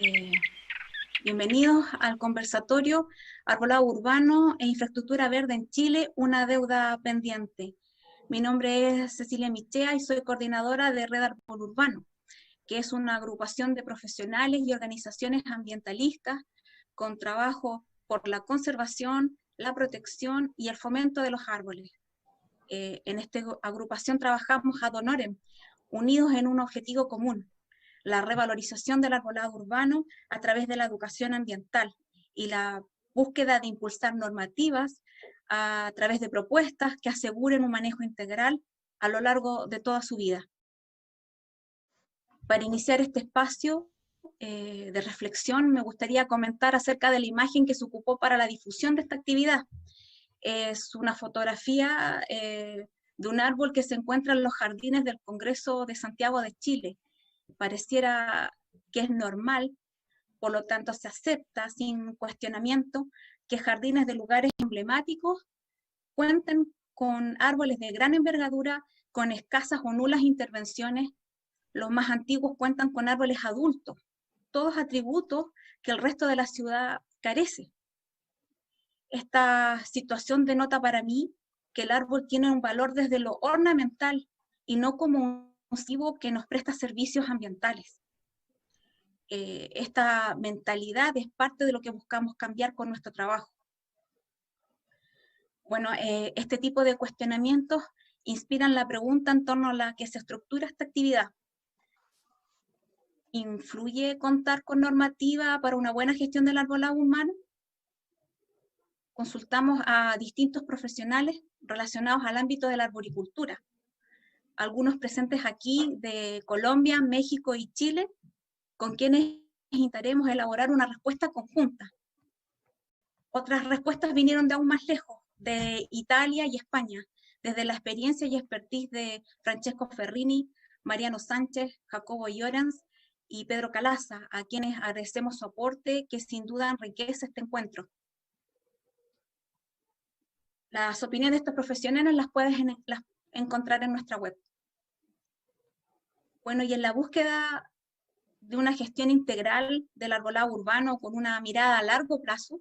Eh, Bienvenidos al conversatorio Arbolado Urbano e Infraestructura Verde en Chile, una deuda pendiente. Mi nombre es Cecilia Michea y soy coordinadora de Red Árbol Urbano, que es una agrupación de profesionales y organizaciones ambientalistas con trabajo por la conservación, la protección y el fomento de los árboles. En esta agrupación trabajamos ad honorem, unidos en un objetivo común: la revalorización del arbolado urbano a través de la educación ambiental y la búsqueda de impulsar normativas a través de propuestas que aseguren un manejo integral a lo largo de toda su vida. Para iniciar este espacio de reflexión, me gustaría comentar acerca de la imagen que se ocupó para la difusión de esta actividad. Es una fotografía de un árbol que se encuentra en los jardines del Congreso de Santiago de Chile. Pareciera que es normal, por lo tanto se acepta sin cuestionamiento que jardines de lugares emblemáticos cuenten con árboles de gran envergadura, con escasas o nulas intervenciones. Los más antiguos cuentan con árboles adultos, todos atributos que el resto de la ciudad carece. Esta situación denota para mí que el árbol tiene un valor desde lo ornamental y no como un motivo que nos presta servicios ambientales. Esta mentalidad es parte de lo que buscamos cambiar con nuestro trabajo. Bueno, este tipo de cuestionamientos inspiran la pregunta en torno a la que se estructura esta actividad. ¿Influye contar con normativa para una buena gestión del arbolado humano? Consultamos a distintos profesionales relacionados al ámbito de la arboricultura, algunos presentes aquí de Colombia, México y Chile, con quienes intentaremos elaborar una respuesta conjunta. Otras respuestas vinieron de aún más lejos, de Italia y España, desde la experiencia y expertise de Francesco Ferrini, Mariano Sánchez, Jacobo Llorens y Pedro Calaza, a quienes agradecemos su aporte, que sin duda enriquece este encuentro. Las opiniones de estos profesionales las puedes encontrar en nuestra web. Bueno, y en la búsqueda de una gestión integral del arbolado urbano con una mirada a largo plazo,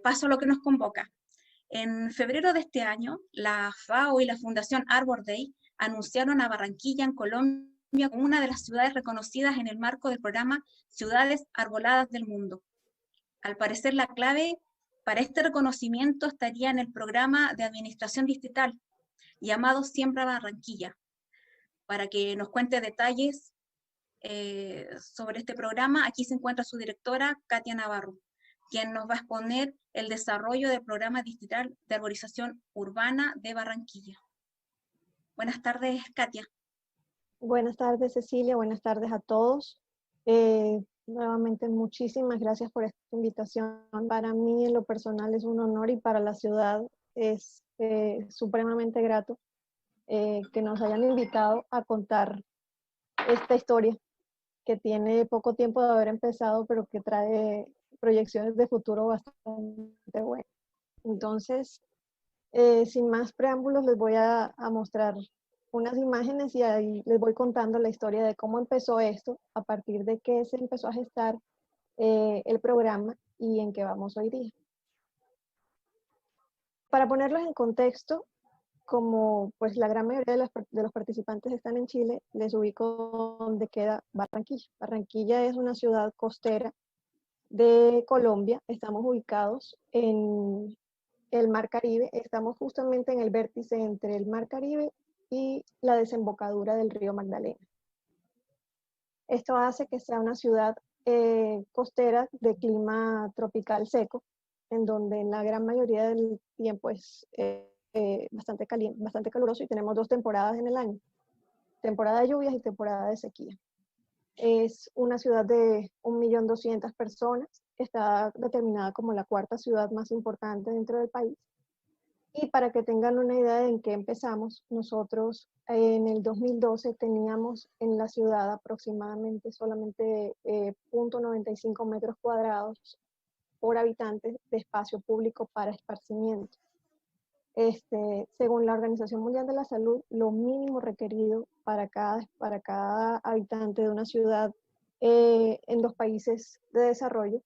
paso a lo que nos convoca. En febrero de este año, la FAO y la Fundación Arbor Day anunciaron a Barranquilla, en Colombia, como una de las ciudades reconocidas en el marco del programa Ciudades Arboladas del Mundo. Al parecer, la clave para este reconocimiento estaría en el programa de administración distrital llamado Siembra Barranquilla. Para que nos cuente detalles sobre este programa, aquí se encuentra su directora, Katia Navarro, quien nos va a exponer el desarrollo del programa distrital de arborización urbana de Barranquilla. Buenas tardes, Katia. Buenas tardes, Cecilia. Buenas tardes a todos. Nuevamente, muchísimas gracias por esta invitación. Para mí, en lo personal, es un honor, y para la ciudad es supremamente grato que nos hayan invitado a contar esta historia que tiene poco tiempo de haber empezado, pero que trae proyecciones de futuro bastante buenas. Entonces, sin más preámbulos, les voy a mostrar unas imágenes y ahí les voy contando la historia de cómo empezó esto, a partir de que se empezó a gestar el programa y en qué vamos hoy día. Para ponerlos en contexto, como pues la gran mayoría de los participantes están en Chile, les ubico donde queda Barranquilla. Barranquilla es una ciudad costera de Colombia. Estamos ubicados en el Mar Caribe. Estamos justamente en el vértice entre el Mar Caribe y la desembocadura del río Magdalena. Esto hace que sea una ciudad costera de clima tropical seco, en donde en la gran mayoría del tiempo es bastante caliente, bastante caluroso, y tenemos dos temporadas en el año: temporada de lluvias y temporada de sequía. Es una ciudad de 1.200.000 personas, está determinada como la cuarta ciudad más importante dentro del país. Y para que tengan una idea de en qué empezamos, nosotros en el 2012 teníamos en la ciudad aproximadamente solamente 0.95 metros cuadrados por habitante de espacio público para esparcimiento. Según la Organización Mundial de la Salud, lo mínimo requerido para cada habitante de una ciudad en los países de desarrollo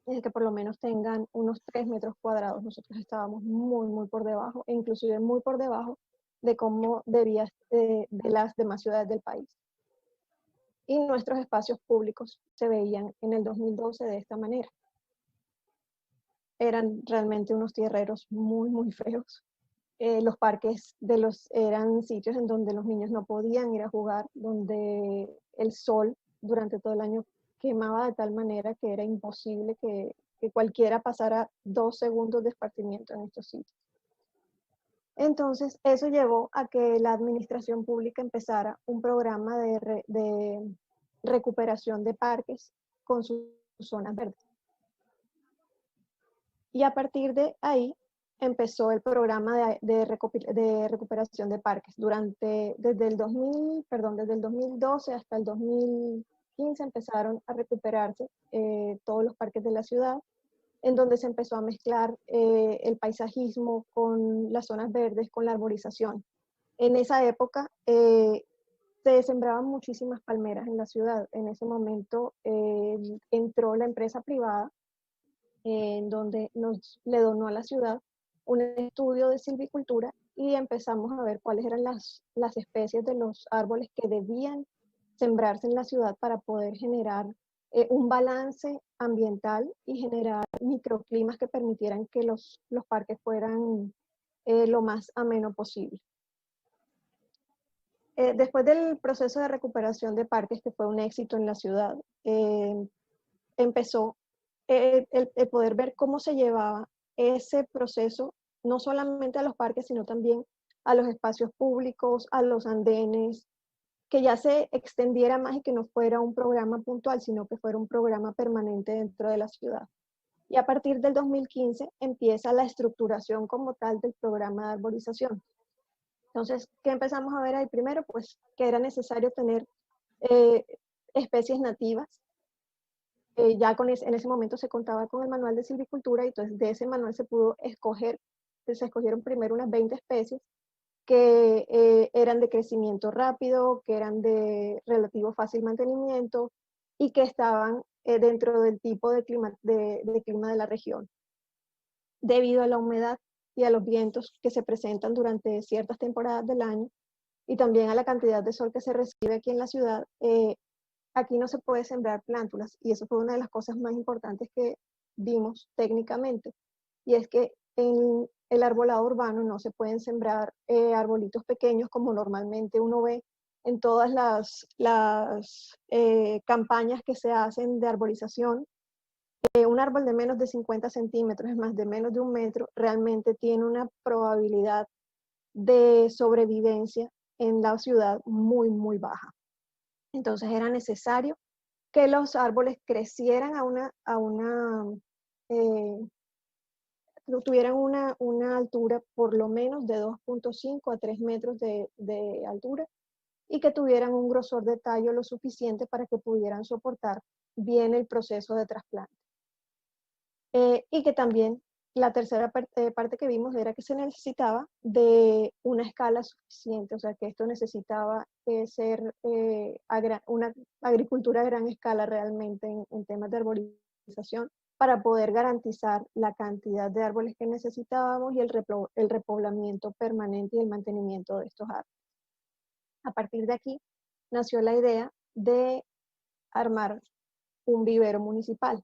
es que por lo menos tengan unos 3 metros cuadrados. Nosotros estábamos muy, muy por debajo, e inclusive muy por debajo de cómo debía de las demás ciudades del país. Y nuestros espacios públicos se veían en el 2012 de esta manera. Eran realmente unos tierreros muy, muy feos. Los parques eran sitios en donde los niños no podían ir a jugar, donde el sol durante todo el año quemaba de tal manera que era imposible que cualquiera pasara 2 segundos de esparcimiento en estos sitios. Entonces, eso llevó a que la administración pública empezara un programa de recuperación de parques con sus zonas verdes. Y a partir de ahí empezó el programa de recuperación de parques. Desde el 2012 hasta el 2015 empezaron a recuperarse todos los parques de la ciudad, en donde se empezó a mezclar el paisajismo con las zonas verdes, con la arborización. En esa época se sembraban muchísimas palmeras en la ciudad. En ese momento entró la empresa privada en donde le donó a la ciudad un estudio de silvicultura y empezamos a ver cuáles eran las especies de los árboles que debían sembrarse en la ciudad para poder generar un balance ambiental y generar microclimas que permitieran que los parques fueran lo más ameno posible. Después del proceso de recuperación de parques, que fue un éxito en la ciudad, empezó el poder ver cómo se llevaba ese proceso, no solamente a los parques, sino también a los espacios públicos, a los andenes, que ya se extendiera más y que no fuera un programa puntual, sino que fuera un programa permanente dentro de la ciudad. Y a partir del 2015 empieza la estructuración como tal del programa de arborización. Entonces, ¿qué empezamos a ver ahí? Primero, pues que era necesario tener eh, especies nativas. Ya en ese momento se contaba con el manual de silvicultura y entonces de ese manual se pudo escoger, se escogieron primero unas 20 especies que eran de crecimiento rápido, que eran de relativo fácil mantenimiento y que estaban dentro del tipo de clima de la región. Debido a la humedad y a los vientos que se presentan durante ciertas temporadas del año y también a la cantidad de sol que se recibe aquí en la ciudad, aquí no se puede sembrar plántulas y eso fue una de las cosas más importantes que vimos técnicamente, y es que en el arbolado urbano no se pueden sembrar arbolitos pequeños como normalmente uno ve en todas las campañas que se hacen de arborización. Un árbol de menos de 50 centímetros, es más, de menos de 1 metro, realmente tiene una probabilidad de sobrevivencia en la ciudad muy, muy baja. Entonces era necesario que los árboles crecieran tuvieran una altura por lo menos de 2.5 a 3 metros de altura y que tuvieran un grosor de tallo lo suficiente para que pudieran soportar bien el proceso de trasplante. Y que también la tercera parte que vimos era que se necesitaba de una escala suficiente, o sea que esto necesitaba ser una agricultura a gran escala realmente en temas de arborización para poder garantizar la cantidad de árboles que necesitábamos y el repoblamiento permanente y el mantenimiento de estos árboles. A partir de aquí nació la idea de armar un vivero municipal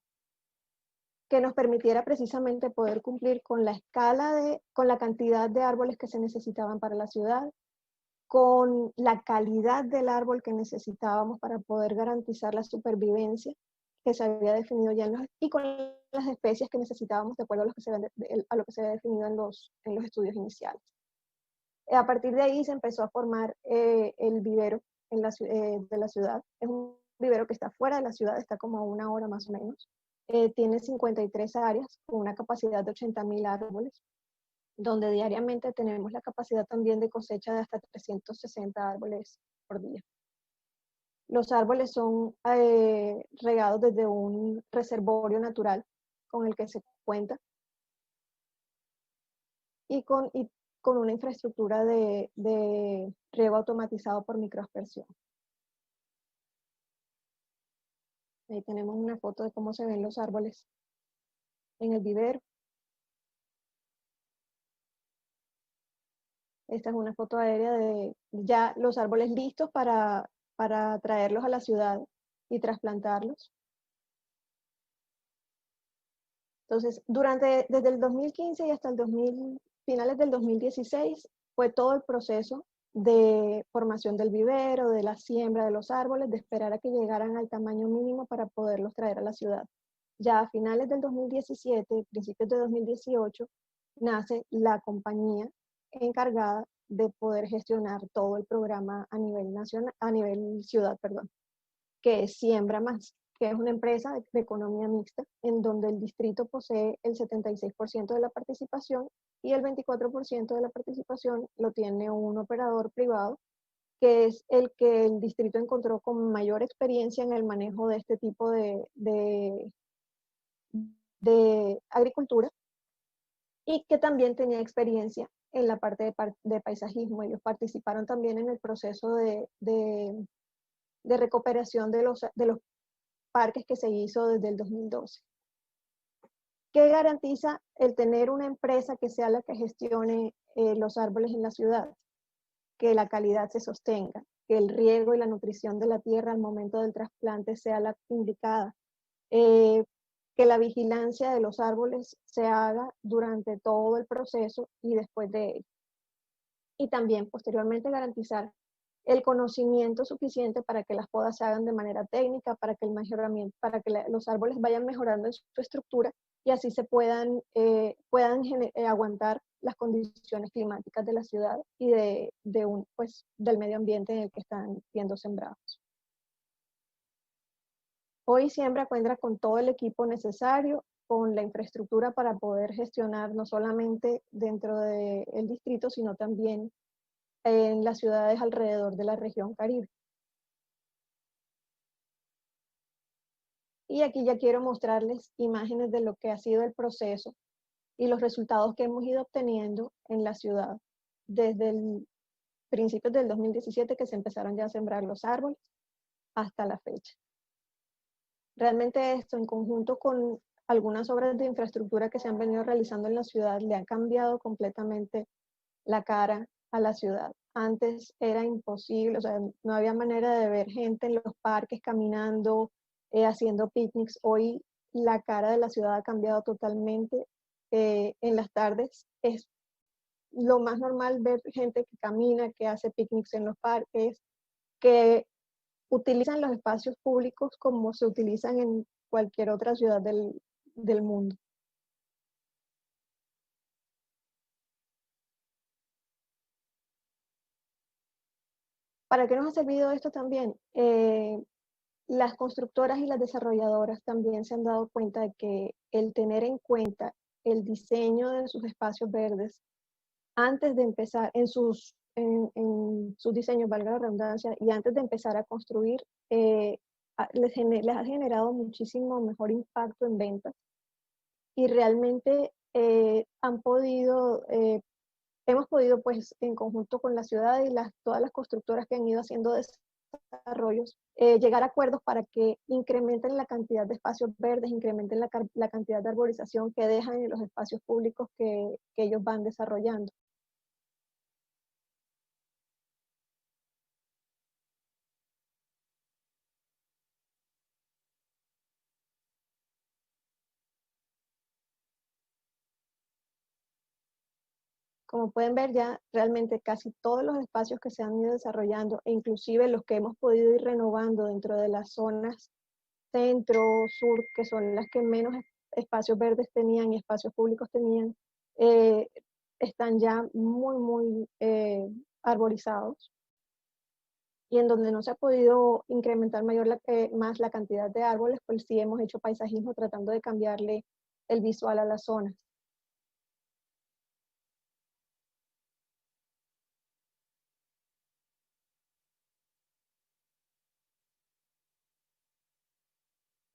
que nos permitiera precisamente poder cumplir con la con la cantidad de árboles que se necesitaban para la ciudad, con la calidad del árbol que necesitábamos para poder garantizar la supervivencia que se había definido ya y con las especies que necesitábamos de acuerdo a lo que se había definido en los estudios iniciales. A partir de ahí se empezó a formar el vivero de la ciudad. Es un vivero que está fuera de la ciudad, está como a 1 hora más o menos. Tiene 53 áreas con una capacidad de 80.000 árboles, donde diariamente tenemos la capacidad también de cosecha de hasta 360 árboles por día. Los árboles son regados desde un reservorio natural con el que se cuenta y con una infraestructura de riego automatizado por microaspersión. Ahí tenemos una foto de cómo se ven los árboles en el vivero. Esta es una foto aérea de ya los árboles listos para traerlos a la ciudad y trasplantarlos. Entonces, desde el 2015 y hasta finales del 2016, fue todo el proceso de formación del vivero, de la siembra de los árboles, de esperar a que llegaran al tamaño mínimo para poderlos traer a la ciudad. Ya a finales del 2017, principios de 2018, nace la compañía encargada de poder gestionar todo el programa a nivel nacional, a nivel ciudad, perdón, que es Siembra Más, que es una empresa de economía mixta, en donde el distrito posee el 76% de la participación y el 24% de la participación lo tiene un operador privado, que es el que el distrito encontró con mayor experiencia en el manejo de este tipo de agricultura y que también tenía experiencia en la parte de paisajismo. Ellos participaron también en el proceso de recuperación de los parques que se hizo desde el 2012. ¿Qué garantiza el tener una empresa que sea la que gestione los árboles en la ciudad? Que la calidad se sostenga, que el riego y la nutrición de la tierra al momento del trasplante sea la indicada, que la vigilancia de los árboles se haga durante todo el proceso y después de él. Y también posteriormente garantizar el conocimiento suficiente para que las podas se hagan de manera técnica, para que el mejoramiento, para que los árboles vayan mejorando en su estructura y así se puedan aguantar las condiciones climáticas de la ciudad y del medio ambiente en el que están siendo sembrados. Hoy Siembra cuenta con todo el equipo necesario, con la infraestructura para poder gestionar no solamente dentro del distrito, sino también en las ciudades alrededor de la región Caribe. Y aquí ya quiero mostrarles imágenes de lo que ha sido el proceso y los resultados que hemos ido obteniendo en la ciudad desde el principios del 2017 que se empezaron ya a sembrar los árboles hasta la fecha. Realmente esto en conjunto con algunas obras de infraestructura que se han venido realizando en la ciudad le ha cambiado completamente la cara a la ciudad. Antes era imposible, o sea, no había manera de ver gente en los parques caminando, haciendo picnics. Hoy la cara de la ciudad ha cambiado totalmente. En las tardes es lo más normal ver gente que camina, que hace picnics en los parques, que utilizan los espacios públicos como se utilizan en cualquier otra ciudad del mundo. ¿Para qué nos ha servido esto también? Las constructoras y las desarrolladoras también se han dado cuenta de que el tener en cuenta el diseño de sus espacios verdes antes de empezar en sus diseños, valga la redundancia, y antes de empezar a construir, les ha generado muchísimo mejor impacto en ventas y realmente hemos podido, pues, en conjunto con la ciudad y todas las constructoras que han ido haciendo desarrollos, llegar a acuerdos para que incrementen la cantidad de espacios verdes, incrementen la cantidad de arborización que dejan en los espacios públicos que ellos van desarrollando. Como pueden ver ya, realmente casi todos los espacios que se han ido desarrollando, e inclusive los que hemos podido ir renovando dentro de las zonas centro, sur, que son las que menos espacios verdes tenían y espacios públicos tenían, eh, están ya muy arborizados. Y en donde no se ha podido incrementar más la cantidad de árboles, pues sí hemos hecho paisajismo tratando de cambiarle el visual a las zonas.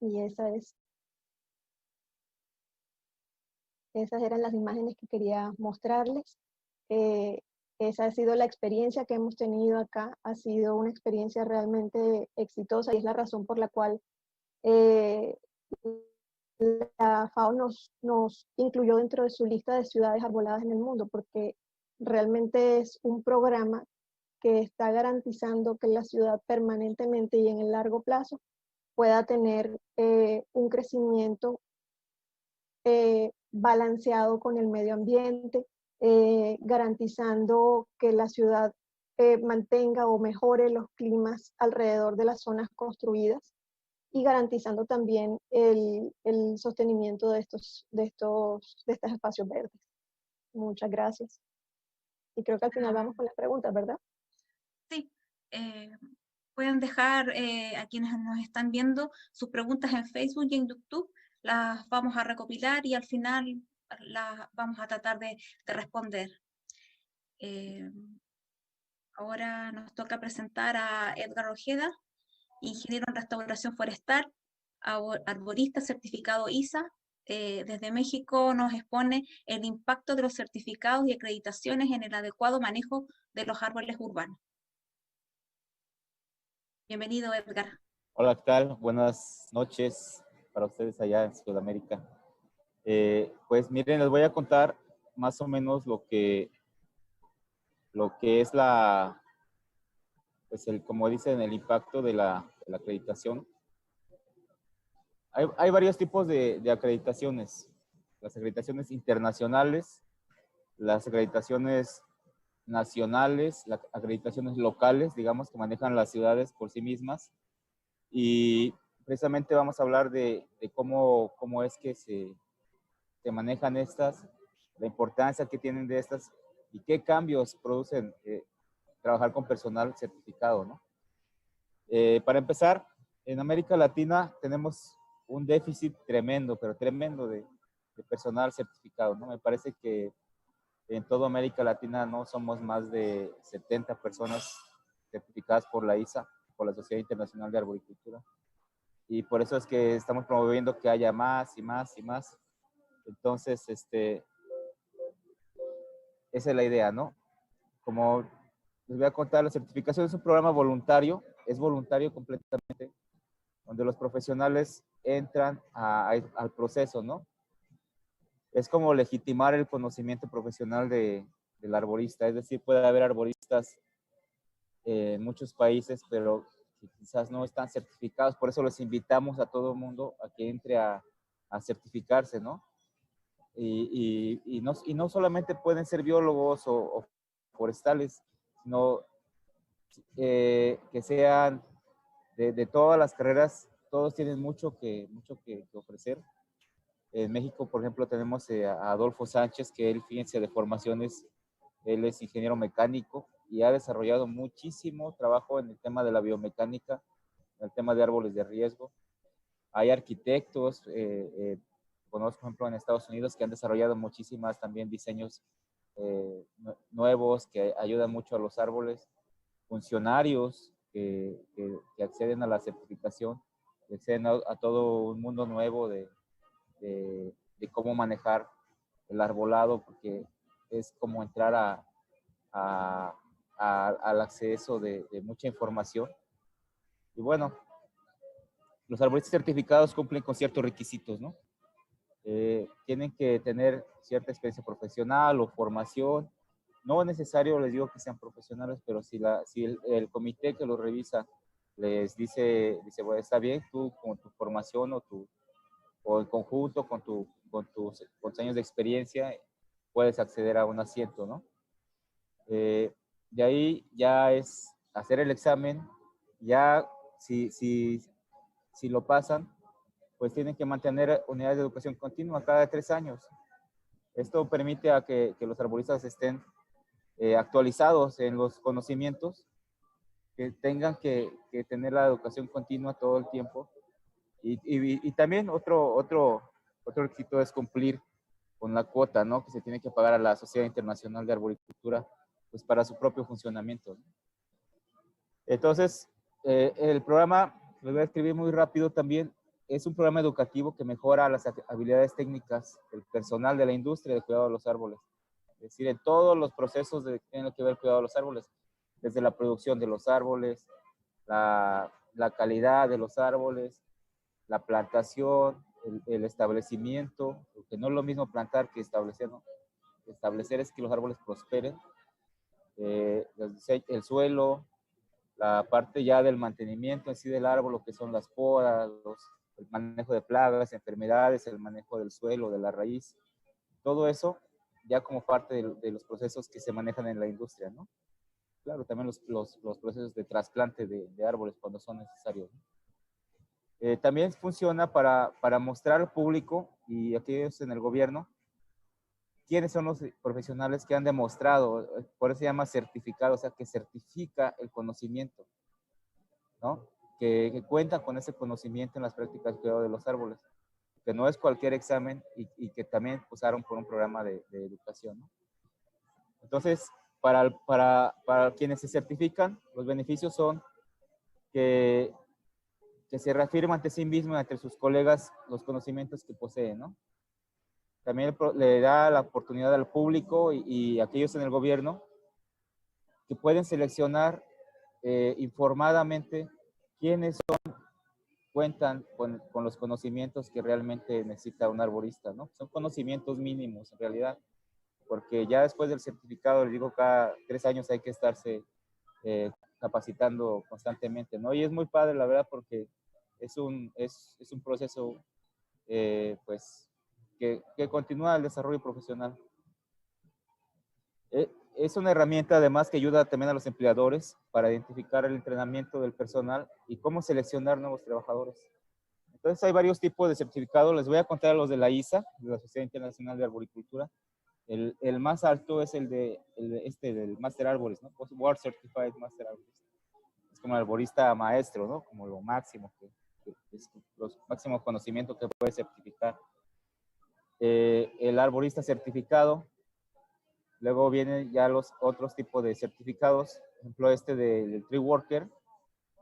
Y esas eran las imágenes que quería mostrarles. Esa ha sido la experiencia que hemos tenido acá, ha sido una experiencia realmente exitosa y es la razón por la cual Eh, la FAO nos incluyó dentro de su lista de ciudades arboladas en el mundo, porque realmente es un programa que está garantizando que la ciudad permanentemente y en el largo plazo pueda tener un crecimiento balanceado con el medio ambiente, garantizando que la ciudad mantenga o mejore los climas alrededor de las zonas construidas y garantizando también el sostenimiento de estos espacios verdes. Muchas gracias. Y creo que al final vamos con las preguntas, ¿verdad? Sí. Pueden dejar a quienes nos están viendo sus preguntas en Facebook y en YouTube. Las vamos a recopilar y al final las vamos a tratar de responder. Ahora nos toca presentar a Edgar Ojeda, ingeniero en restauración forestal, arborista certificado ISA. Desde México nos expone el impacto de los certificados y acreditaciones en el adecuado manejo de los árboles urbanos. Bienvenido, Edgar. Hola, ¿qué tal? Buenas noches para ustedes allá en Sudamérica. Pues miren, les voy a contar más o menos lo que es como dicen, el impacto de la acreditación. Hay varios tipos de acreditaciones. Las acreditaciones internacionales, las acreditaciones nacionales, las acreditaciones locales, digamos, que manejan las ciudades por sí mismas. Y precisamente vamos a hablar de cómo es que se manejan estas, la importancia que tienen de estas y qué cambios producen trabajar con personal certificado, ¿no? Para empezar, en América Latina tenemos un déficit tremendo, pero tremendo de personal certificado, ¿no? Me parece que en toda América Latina no somos más de 70 personas certificadas por la ISA, por la Sociedad Internacional de Arboricultura. Y por eso es que estamos promoviendo que haya más y más y más. Entonces, esa es la idea, ¿no? Como les voy a contar, la certificación es un programa voluntario, es voluntario completamente, donde los profesionales entran al proceso, ¿no? Es como legitimar el conocimiento profesional del arborista, es decir, puede haber arboristas en muchos países, pero quizás no están certificados, por eso les invitamos a todo el mundo a que entre a certificarse, ¿no? Y no solamente pueden ser biólogos o forestales, sino que sean de todas las carreras, todos tienen mucho que ofrecer. En México, por ejemplo, tenemos a Adolfo Sánchez, que él, fíjense, de formaciones, él es ingeniero mecánico y ha desarrollado muchísimo trabajo en el tema de la biomecánica, en el tema de árboles de riesgo. Hay arquitectos, conozco, por ejemplo, en Estados Unidos, que han desarrollado muchísimas también diseños nuevos que ayudan mucho a los árboles. Funcionarios que acceden a la certificación, que acceden a todo un mundo nuevo de cómo manejar el arbolado, porque es como entrar al acceso de mucha información. Y bueno, los arbolistas certificados cumplen con ciertos requisitos, ¿no? Tienen que tener cierta experiencia profesional o formación. No es necesario, les digo, que sean profesionales, pero si el comité que lo revisa les dice, bueno, está bien, tú con tu formación o en conjunto con tus años de experiencia puedes acceder a un asiento, ¿no? De ahí ya es hacer el examen. Ya si lo pasan, pues tienen que mantener unidades de educación continua cada 3 años. Esto permite a que los arboristas estén actualizados en los conocimientos, que tengan que tener la educación continua todo el tiempo. Y también otro requisito es cumplir con la cuota, ¿no?, que se tiene que pagar a la Sociedad Internacional de Arboricultura, pues para su propio funcionamiento, ¿no? Entonces, el programa, lo voy a escribir muy rápido también, es un programa educativo que mejora las habilidades técnicas del personal de la industria de cuidado de los árboles. Es decir, en todos los procesos que tienen que ver el cuidado de los árboles, desde la producción de los árboles, la calidad de los árboles, la plantación, el establecimiento, porque no es lo mismo plantar que establecer, ¿no? Establecer es que los árboles prosperen, el suelo, la parte ya del mantenimiento en sí del árbol, lo que son las podas, el manejo de plagas, enfermedades, el manejo del suelo, de la raíz, todo eso ya como parte de los procesos que se manejan en la industria, ¿no? Claro, también los procesos de trasplante de árboles cuando son necesarios, ¿no? También funciona para mostrar al público y aquellos en el gobierno quiénes son los profesionales que han demostrado, por eso se llama certificado, o sea, que certifica el conocimiento, ¿no? Que cuenta con ese conocimiento en las prácticas de cuidado de los árboles, que no es cualquier examen y que también pasaron por un programa de educación, ¿no? Entonces, para quienes se certifican, los beneficios son que se reafirma ante sí mismo y ante sus colegas los conocimientos que poseen, ¿no? También le da la oportunidad al público y aquellos en el gobierno que pueden seleccionar informadamente quiénes cuentan con los conocimientos que realmente necesita un arborista, ¿no? Son conocimientos mínimos en realidad, porque ya después del certificado, les digo, cada 3 años hay que estarse capacitando constantemente, ¿no? Y es muy padre, la verdad, porque es un proceso, pues, que continúa el desarrollo profesional. Es una herramienta además que ayuda también a los empleadores para identificar el entrenamiento del personal y cómo seleccionar nuevos trabajadores. Entonces hay varios tipos de certificados. Les voy a contar los de la ISA, de la Sociedad Internacional de Arboricultura. El más alto es el del Master Arborist, ¿no? World Certified Master Arborist. Es como el arborista maestro, ¿no? Como lo máximo, que es los máximos conocimientos que puede certificar. El arborista certificado. Luego vienen ya los otros tipos de certificados. Por ejemplo, este del Tree Worker.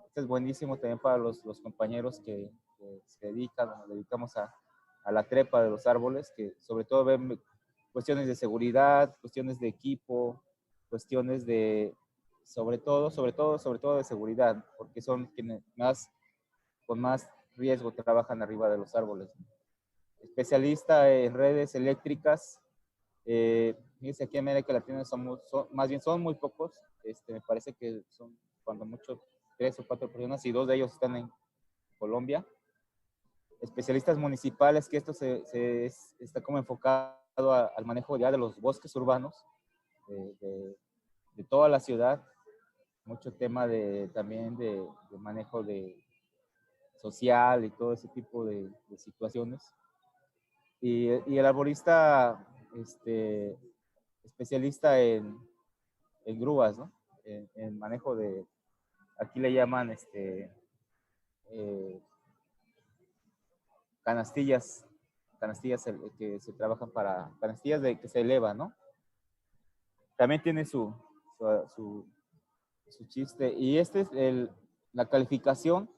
Este es buenísimo también para los compañeros que se dedican, nos dedicamos a la trepa de los árboles, que sobre todo ven cuestiones de seguridad, cuestiones de equipo, cuestiones de, sobre todo de seguridad, porque son quienes con más riesgo trabajan arriba de los árboles. Especialista en redes eléctricas. Fíjense, aquí en América Latina más bien son muy pocos. Me parece que son cuando mucho 3 o 4 personas y 2 de ellos están en Colombia. Especialistas municipales, que esto está como enfocado al manejo ya de los bosques urbanos de toda la ciudad. Mucho tema también de manejo social y todo ese tipo de situaciones. Y el arborista especialista en grúas, ¿no? En manejo aquí le llaman canastillas que se trabajan canastillas que se elevan, ¿no? También tiene su chiste. Y este es la calificación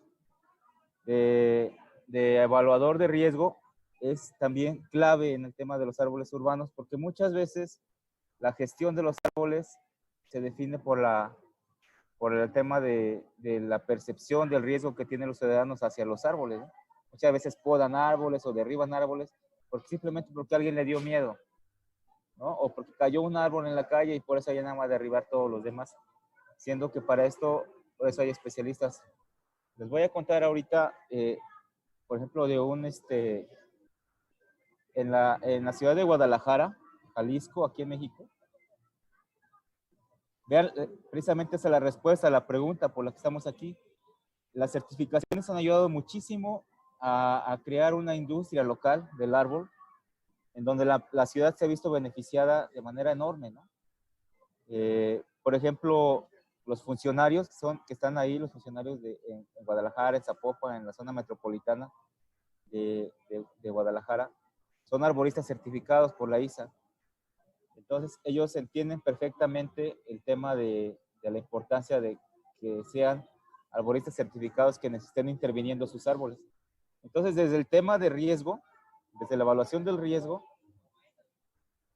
de evaluador de riesgo. Es también clave en el tema de los árboles urbanos, porque muchas veces la gestión de los árboles se define por el tema de la percepción del riesgo que tienen los ciudadanos hacia los árboles, ¿no? Muchas veces podan árboles o derriban árboles simplemente porque alguien le dio miedo, ¿no? O porque cayó un árbol en la calle y por eso hay nada más derribar todos los demás, siendo que por eso hay especialistas. Les voy a contar ahorita, por ejemplo, de en la ciudad de Guadalajara, Jalisco, aquí en México. Vean, precisamente esa es la respuesta a la pregunta por la que estamos aquí. Las certificaciones han ayudado muchísimo a crear una industria local del árbol, en donde la ciudad se ha visto beneficiada de manera enorme, ¿no? Por ejemplo, los funcionarios que están ahí, los funcionarios en Guadalajara, en Zapopan, en la zona metropolitana de Guadalajara, son arboristas certificados por la ISA. Entonces, ellos entienden perfectamente el tema de la importancia de que sean arboristas certificados quienes estén interviniendo sus árboles. Entonces, desde el tema de riesgo, desde la evaluación del riesgo,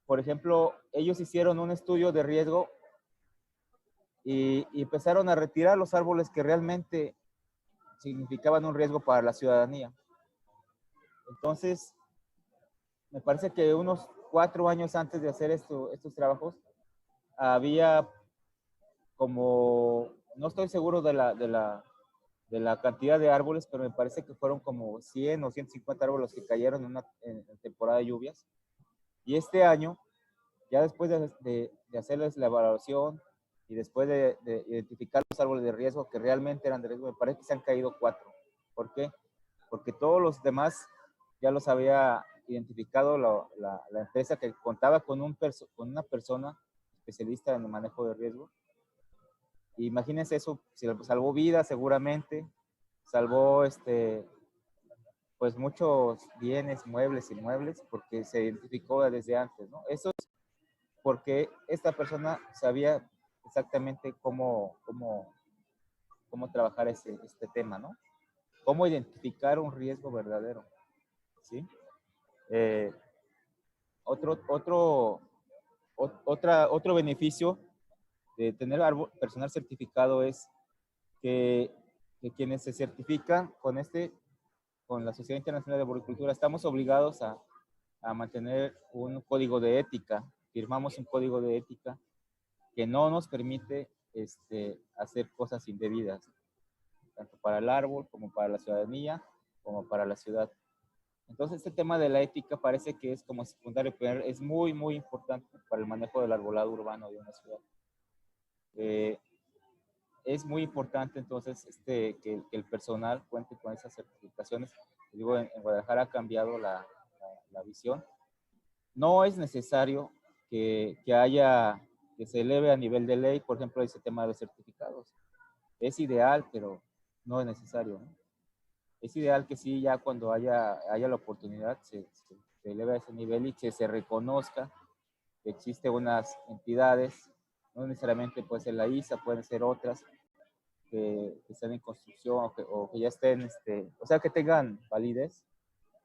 por ejemplo, ellos hicieron un estudio de riesgo y empezaron a retirar los árboles que realmente significaban un riesgo para la ciudadanía. Entonces, me parece que unos 4 años antes de hacer estos trabajos, había como, no estoy seguro de la cantidad de árboles, pero me parece que fueron como 100 o 150 árboles que cayeron en temporada de lluvias. Y este año, ya después de hacerles la evaluación y después de identificar los árboles de riesgo que realmente eran de riesgo, me parece que se han caído 4. ¿Por qué? Porque todos los demás ya los había identificado la empresa, que contaba con una persona especialista en el manejo de riesgo. Imagínense eso, si salvó vidas seguramente, salvó pues muchos bienes, muebles, inmuebles, porque se identificó desde antes, ¿no? Eso es porque esta persona sabía exactamente cómo trabajar este tema, ¿no? Cómo identificar un riesgo verdadero, ¿sí? Otro beneficio de tener personal certificado es que quienes se certifican con la Sociedad Internacional de Arboricultura, estamos obligados a mantener un código de ética. Firmamos un código de ética que no nos permite hacer cosas indebidas, tanto para el árbol como para la ciudadanía, como para la ciudad. Entonces, este tema de la ética parece que es como secundario, pero es muy, muy importante para el manejo del arbolado urbano de una ciudad. Es muy importante entonces que el personal cuente con esas certificaciones. Digo, en Guadalajara ha cambiado la visión. No es necesario que se eleve a nivel de ley, por ejemplo, ese tema de los certificados. Es ideal, pero no es necesario, ¿no? Es ideal que sí, ya cuando haya la oportunidad, se eleve a ese nivel y que se reconozca que existen unas entidades, no necesariamente puede ser la ISA, pueden ser otras, que estén en construcción o que ya estén, o sea, que tengan validez.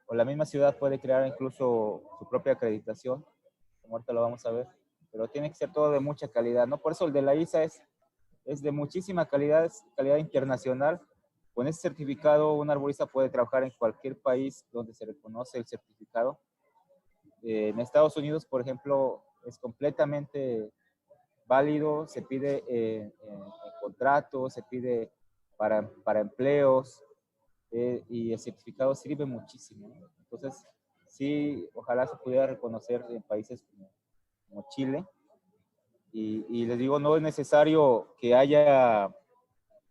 O la misma ciudad puede crear incluso su propia acreditación, como ahorita lo vamos a ver, pero tiene que ser todo de mucha calidad, ¿no? Por eso el de la ISA es de muchísima calidad, es calidad internacional. Con ese certificado, un arborista puede trabajar en cualquier país donde se reconoce el certificado. En Estados Unidos, por ejemplo, es completamente válido, se pide en contratos, se pide para empleos, y el certificado sirve muchísimo, ¿no? Entonces, sí, ojalá se pudiera reconocer en países como Chile. Y les digo, no es necesario que haya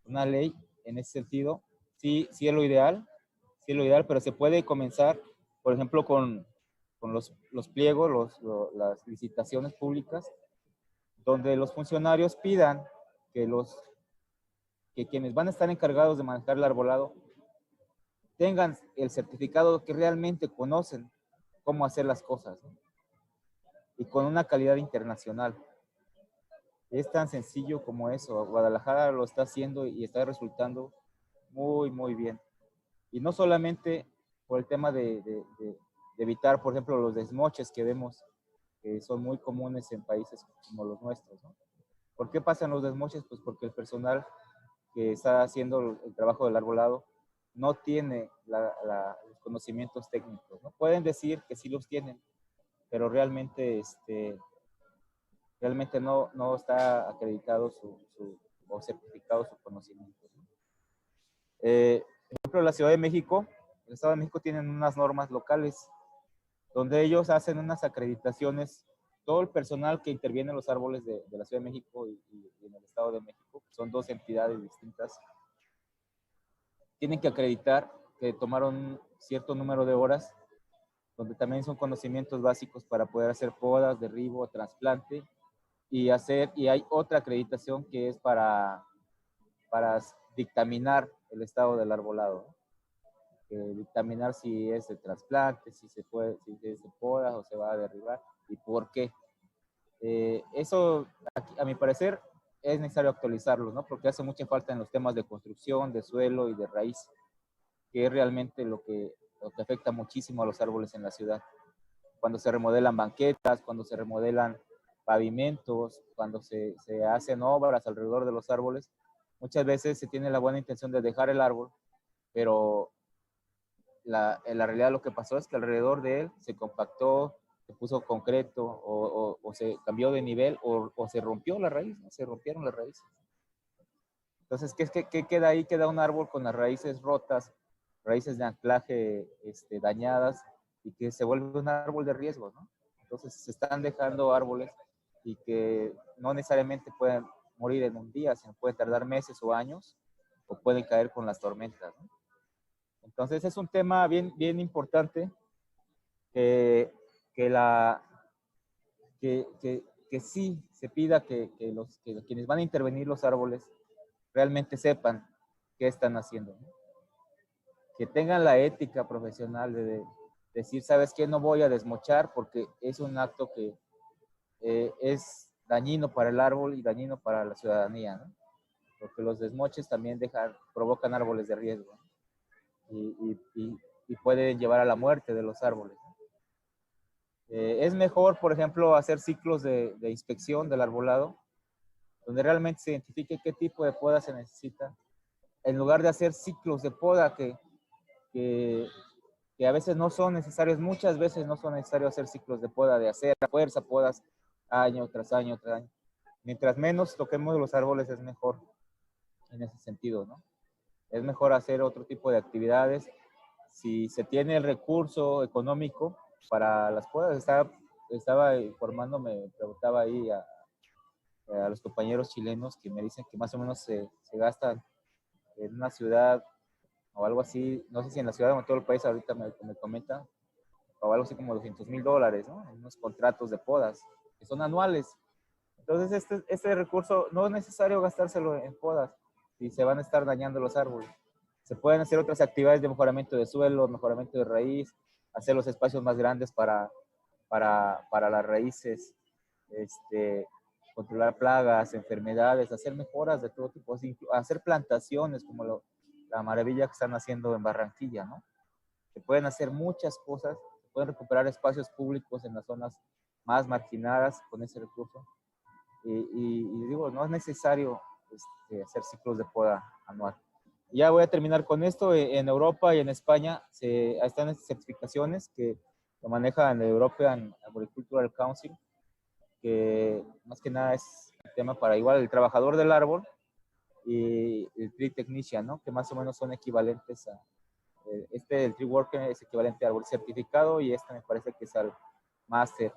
una ley en ese sentido. Sí, sí es lo ideal, pero se puede comenzar, por ejemplo, con los pliegos, las licitaciones públicas, donde los funcionarios pidan que quienes van a estar encargados de manejar el arbolado tengan el certificado, que realmente conocen cómo hacer las cosas, ¿no? Y con una calidad internacional. Es tan sencillo como eso. Guadalajara lo está haciendo y está resultando muy, muy bien. Y no solamente por el tema de evitar, por ejemplo, los desmoches que vemos, que son muy comunes en países como los nuestros, ¿no? ¿Por qué pasan los desmoches? Pues porque el personal que está haciendo el trabajo del arbolado no tiene los conocimientos técnicos, ¿no? Pueden decir que sí los tienen, pero realmente, realmente no está acreditado o certificado su conocimiento, ¿no? Por ejemplo, la Ciudad de México, el Estado de México tienen unas normas locales donde ellos hacen unas acreditaciones. Todo el personal que interviene en los árboles de la Ciudad de México y en el Estado de México, que son dos entidades distintas, tienen que acreditar que tomaron un cierto número de horas, donde también son conocimientos básicos para poder hacer podas, derribo, trasplante, y hay otra acreditación que es para dictaminar el estado del arbolado, ¿no? Dictaminar si es de trasplante, si es de poda o se va a derribar y por qué. Eso, a mi parecer, es necesario actualizarlo, ¿no? Porque hace mucha falta en los temas de construcción, de suelo y de raíz, que es realmente lo que afecta muchísimo a los árboles en la ciudad. Cuando se remodelan banquetas, cuando se remodelan pavimentos, cuando se hacen obras alrededor de los árboles, muchas veces se tiene la buena intención de dejar el árbol, pero en la realidad lo que pasó es que alrededor de él se compactó, se puso concreto o se cambió de nivel o se rompió la raíz, ¿no? Se rompieron las raíces. Entonces, ¿qué queda ahí? Queda un árbol con las raíces rotas, raíces de anclaje dañadas y que se vuelve un árbol de riesgo, ¿no? Entonces, se están dejando árboles y que no necesariamente pueden morir en un día, sino pueden tardar meses o años o pueden caer con las tormentas, ¿no? Entonces, es un tema bien, bien importante que sí se pida que quienes van a intervenir los árboles realmente sepan qué están haciendo, ¿no? Que tengan la ética profesional de decir, ¿sabes qué? No voy a desmochar porque es un acto que es dañino para el árbol y dañino para la ciudadanía, ¿no? Porque los desmoches también provocan árboles de riesgo, ¿no? y pueden llevar a la muerte de los árboles, ¿no? Es mejor, por ejemplo, hacer ciclos de inspección del arbolado, donde realmente se identifique qué tipo de poda se necesita, en lugar de hacer ciclos de poda que a veces no son necesarios, muchas veces no son necesarios hacer ciclos de poda, de hacer a fuerza podas año tras año tras año. Mientras menos toquemos los árboles es mejor en ese sentido, ¿no? Es mejor hacer otro tipo de actividades. Si se tiene el recurso económico para las podas, estaba informándome, preguntaba ahí a los compañeros chilenos que me dicen que más o menos se gastan en una ciudad o algo así, no sé si en la ciudad o en todo el país, ahorita me comentan, o algo así como $200,000, ¿no? En unos contratos de podas, que son anuales. Entonces, este recurso no es necesario gastárselo en podas y se van a estar dañando los árboles. Se pueden hacer otras actividades de mejoramiento de suelo, mejoramiento de raíz, hacer los espacios más grandes para las raíces, controlar plagas, enfermedades, hacer mejoras de todo tipo, hacer plantaciones como la maravilla que están haciendo en Barranquilla, ¿no? Se pueden hacer muchas cosas, se pueden recuperar espacios públicos en las zonas más marginadas con ese recurso. Y digo, no es necesario hacer ciclos de poda anual. Ya voy a terminar con esto. En Europa y en España están estas certificaciones que lo maneja en el European Agricultural Council, que más que nada es el tema para igual el trabajador del árbol y el tree technician, ¿no? Que más o menos son equivalentes a el tree worker es equivalente al árbol certificado y me parece que es al master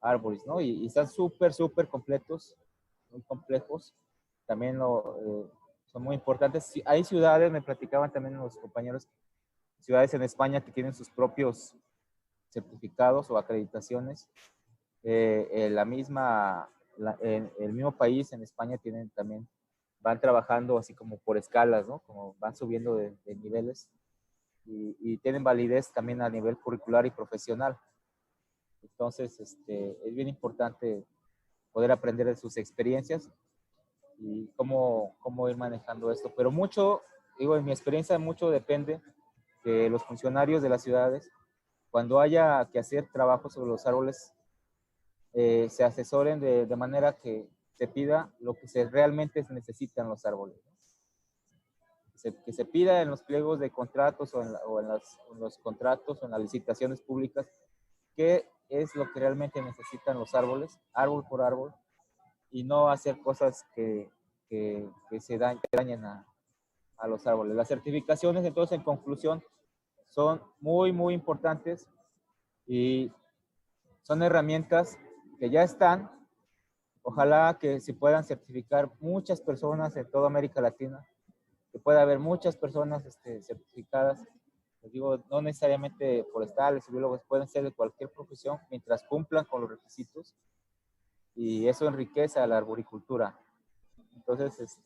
árboles, ¿no? Y están súper completos, muy complejos. También son muy importantes. Hay ciudades, me platicaban también los compañeros, ciudades en España que tienen sus propios certificados o acreditaciones. El mismo país en España tienen también, van trabajando así como por escalas, ¿no? Como van subiendo de niveles y tienen validez también a nivel curricular y profesional. Entonces, es bien importante poder aprender de sus experiencias y cómo ir manejando esto. Pero mucho, digo, en mi experiencia, mucho depende que los funcionarios de las ciudades, cuando haya que hacer trabajo sobre los árboles, se asesoren de manera que se pida lo que realmente se necesitan los árboles, ¿no? Que se pida en los pliegos de contratos o en los contratos o en las licitaciones públicas qué es lo que realmente necesitan los árboles, árbol por árbol, y no hacer cosas que dañen a los árboles. Las certificaciones, entonces, en conclusión, son muy importantes y son herramientas que ya están. Ojalá que se puedan certificar muchas personas en toda América Latina, que pueda haber muchas personas certificadas. Les digo, no necesariamente forestales, biólogos, pueden ser de cualquier profesión mientras cumplan con los requisitos y eso enriquece a la arboricultura. Entonces,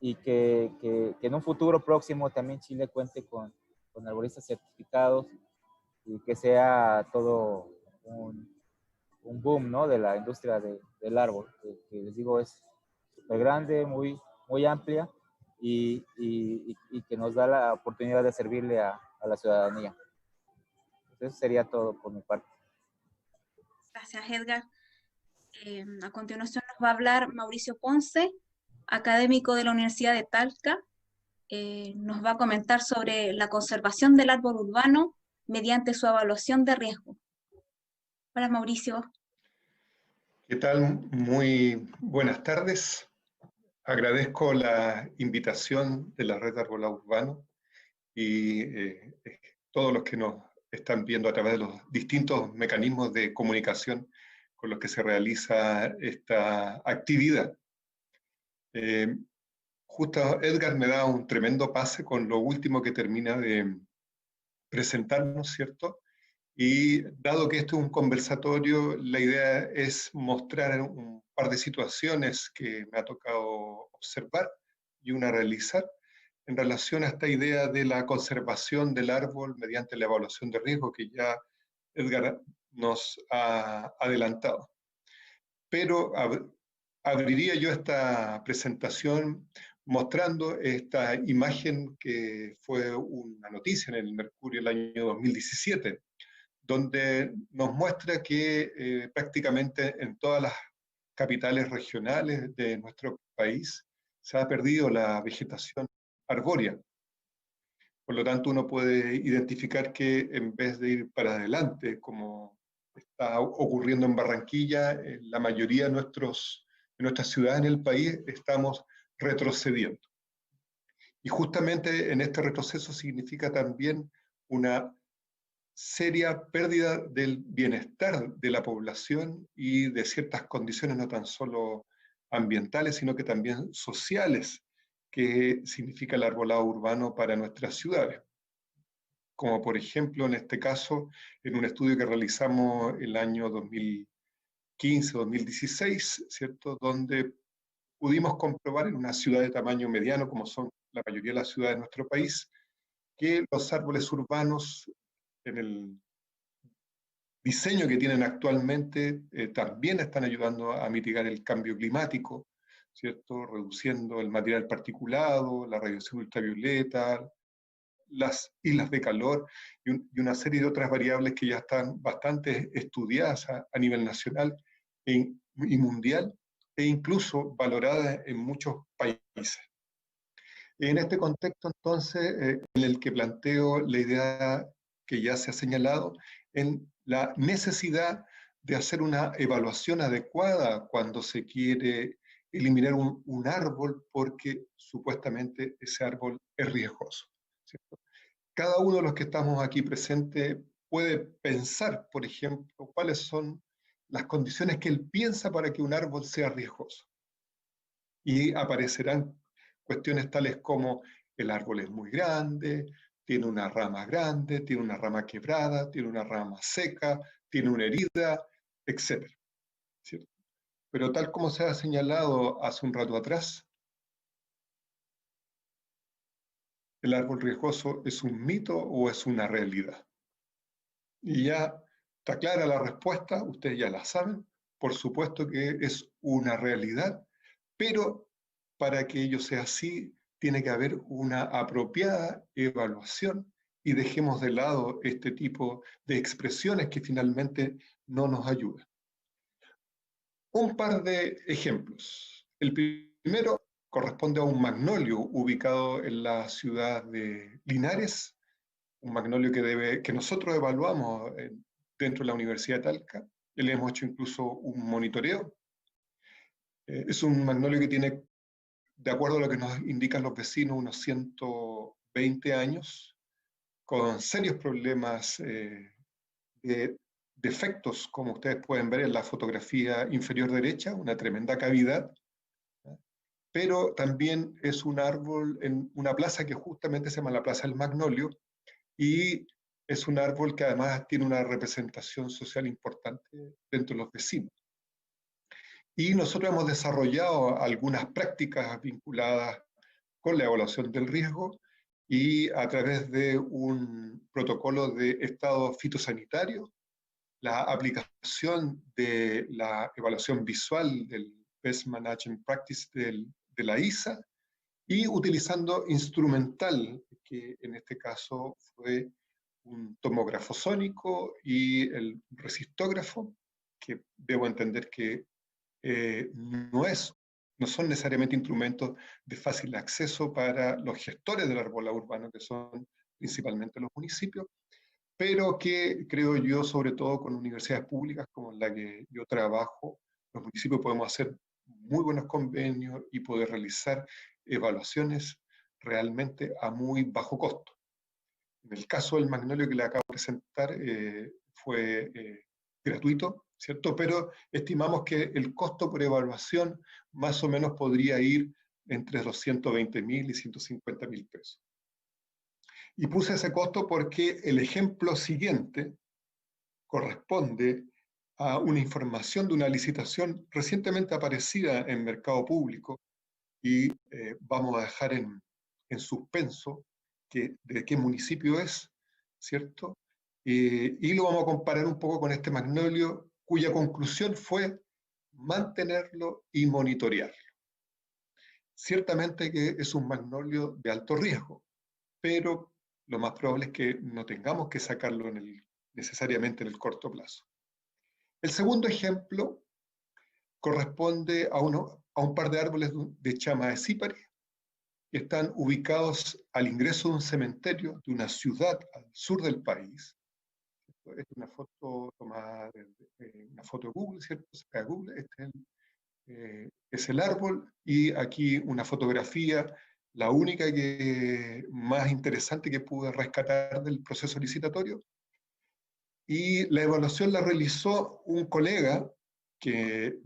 y que en un futuro próximo también Chile cuente con arboristas certificados y que sea todo un boom, ¿no? De la industria del árbol, que les digo es súper grande, muy amplia y que nos da la oportunidad de servirle a la ciudadanía. Eso sería todo por mi parte. Gracias, Edgar. A continuación nos va a hablar Mauricio Ponce, académico de la Universidad de Talca, nos va a comentar sobre la conservación del árbol urbano mediante su evaluación de riesgo. Hola, Mauricio. ¿Qué tal? Muy buenas tardes. Agradezco la invitación de la Red de Arbolado Urbano y todos los que nos están viendo a través de los distintos mecanismos de comunicación con los que se realiza esta actividad. Justo Edgar me da un tremendo pase con lo último que termina de presentarnos, ¿cierto? Y dado que esto es un conversatorio, la idea es mostrar un par de situaciones que me ha tocado observar y una realizar en relación a esta idea de la conservación del árbol mediante la evaluación de riesgo que ya Edgar nos ha adelantado. Pero abriría yo esta presentación mostrando esta imagen que fue una noticia en el Mercurio el año 2017, donde nos muestra que prácticamente en todas las capitales regionales de nuestro país se ha perdido la vegetación arbórea. Por lo tanto, uno puede identificar que en vez de ir para adelante, como está ocurriendo en Barranquilla, en la mayoría de nuestras ciudades en el país estamos retrocediendo. Y justamente en este retroceso significa también una seria pérdida del bienestar de la población y de ciertas condiciones no tan solo ambientales, sino que también sociales, que significa el arbolado urbano para nuestras ciudades. Como por ejemplo, en este caso, en un estudio que realizamos el año 2015-2016, ¿cierto? Donde pudimos comprobar en una ciudad de tamaño mediano, como son la mayoría de las ciudades de nuestro país, que los árboles urbanos en el diseño que tienen actualmente también están ayudando a mitigar el cambio climático, ¿cierto? Reduciendo el material particulado, la radiación ultravioleta, las islas de calor y una serie de otras variables que ya están bastante estudiadas a nivel nacional y mundial e incluso valoradas en muchos países. En este contexto, entonces, en el que planteo la idea que ya se ha señalado, en la necesidad de hacer una evaluación adecuada cuando se quiere eliminar un árbol porque supuestamente ese árbol es riesgoso, ¿cierto? Cada uno de los que estamos aquí presentes puede pensar, por ejemplo, cuáles son las condiciones que él piensa para que un árbol sea riesgoso. Y aparecerán cuestiones tales como el árbol es muy grande, tiene una rama grande, tiene una rama quebrada, tiene una rama seca, tiene una herida, etc. ¿Cierto? Pero tal como se ha señalado hace un rato atrás, ¿el árbol riesgoso es un mito o es una realidad? Y ya está clara la respuesta, ustedes ya la saben, por supuesto que es una realidad, pero para que ello sea así, tiene que haber una apropiada evaluación y dejemos de lado este tipo de expresiones que finalmente no nos ayudan. Un par de ejemplos. El primero corresponde a un magnolio ubicado en la ciudad de Linares, un magnolio que nosotros evaluamos dentro de la Universidad de Talca. Le hemos hecho incluso un monitoreo. Es un magnolio que tiene, de acuerdo a lo que nos indican los vecinos, unos 120 años, con serios problemas de defectos, como ustedes pueden ver en la fotografía inferior derecha, una tremenda cavidad, pero también es un árbol en una plaza que justamente se llama la Plaza del Magnolio, y es un árbol que además tiene una representación social importante dentro de los vecinos. Y nosotros hemos desarrollado algunas prácticas vinculadas con la evaluación del riesgo y a través de un protocolo de estado fitosanitario, la aplicación de la evaluación visual del Pest Management Practice de la ISA y utilizando instrumental, que en este caso fue un tomógrafo sónico y el resistógrafo, que debo entender que no es no son necesariamente instrumentos de fácil acceso para los gestores del arbolado urbano, que son principalmente los municipios, pero que creo yo, sobre todo con universidades públicas como la que yo trabajo, los municipios podemos hacer muy buenos convenios y poder realizar evaluaciones realmente a muy bajo costo. En el caso del magnolio que le acabo de presentar, fue gratuito, ¿cierto? Pero estimamos que el costo por evaluación más o menos podría ir entre los 120.000 y 150.000 pesos. Y puse ese costo porque el ejemplo siguiente corresponde a una información de una licitación recientemente aparecida en Mercado Público, y vamos a dejar en suspenso de qué municipio es, ¿cierto? Y lo vamos a comparar un poco con este magnolio, cuya conclusión fue mantenerlo y monitorearlo. Ciertamente que es un magnolio de alto riesgo, pero lo más probable es que no tengamos que sacarlo necesariamente en el corto plazo. El segundo ejemplo corresponde a un par de árboles de chamaecípare que están ubicados al ingreso de un cementerio de una ciudad al sur del país. Es una foto tomada una foto de Google, ¿cierto? Google, es el árbol, y aquí una fotografía, la única más interesante que pude rescatar del proceso licitatorio. Y la evaluación la realizó un colega que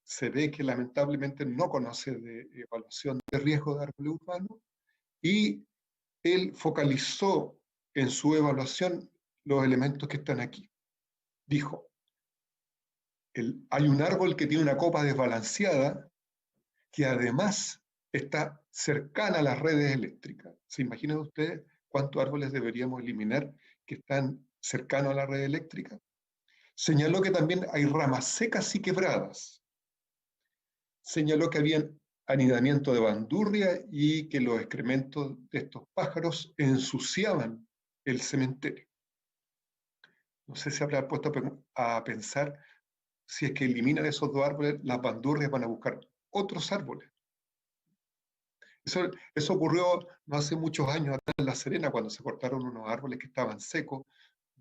se ve que lamentablemente no conoce de evaluación de riesgo de árbol urbano, y él focalizó en su evaluación los elementos que están aquí. Dijo, hay un árbol que tiene una copa desbalanceada, que además está cercana a las redes eléctricas. ¿Se imaginan ustedes cuántos árboles deberíamos eliminar que están cercanos a la red eléctrica? Señaló que también hay ramas secas y quebradas. Señaló que había anidamiento de bandurria y que los excrementos de estos pájaros ensuciaban el cementerio. No sé si habrá puesto a pensar, si es que eliminan esos dos árboles, las bandurrias van a buscar otros árboles. Eso ocurrió no hace muchos años atrás en La Serena, cuando se cortaron unos árboles que estaban secos,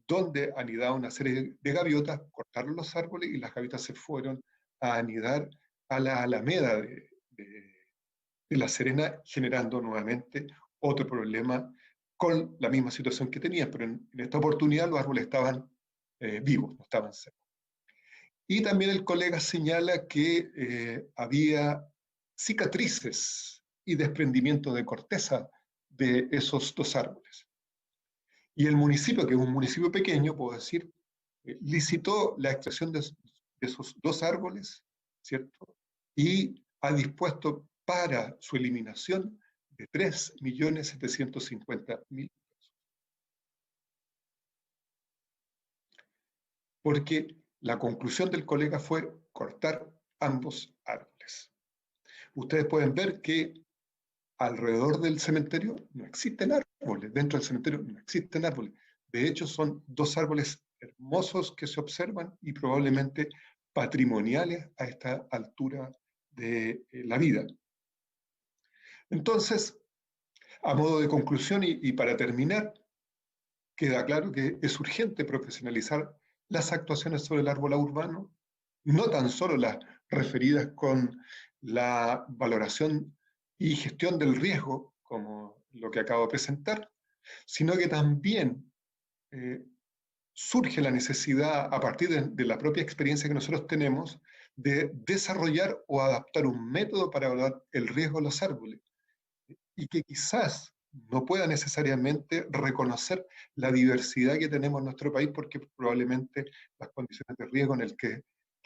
donde anidaba una serie de gaviotas, cortaron los árboles y las gaviotas se fueron a anidar a la alameda de La Serena, generando nuevamente otro problema con la misma situación que tenían, pero en esta oportunidad los árboles estaban vivos, no estaban secos. Y también el colega señala que había cicatrices y desprendimiento de corteza de esos dos árboles. Y el municipio, que es un municipio pequeño, puedo decir, licitó la extracción de esos dos árboles, ¿cierto? Y ha dispuesto para su eliminación de 3.750.000 pesos. Porque la conclusión del colega fue cortar ambos árboles. Ustedes pueden ver que alrededor del cementerio no existen árboles, dentro del cementerio no existen árboles. De hecho, son dos árboles hermosos que se observan y probablemente patrimoniales a esta altura de la vida. Entonces, a modo de conclusión y para terminar, queda claro que es urgente profesionalizar las actuaciones sobre el arbolado urbano, no tan solo las referidas con la valoración y gestión del riesgo, como lo que acabo de presentar, sino que también surge la necesidad, a partir de la propia experiencia que nosotros tenemos, de desarrollar o adaptar un método para evaluar el riesgo de los árboles, y que quizás no pueda necesariamente reconocer la diversidad que tenemos en nuestro país, porque probablemente las condiciones de riesgo en el que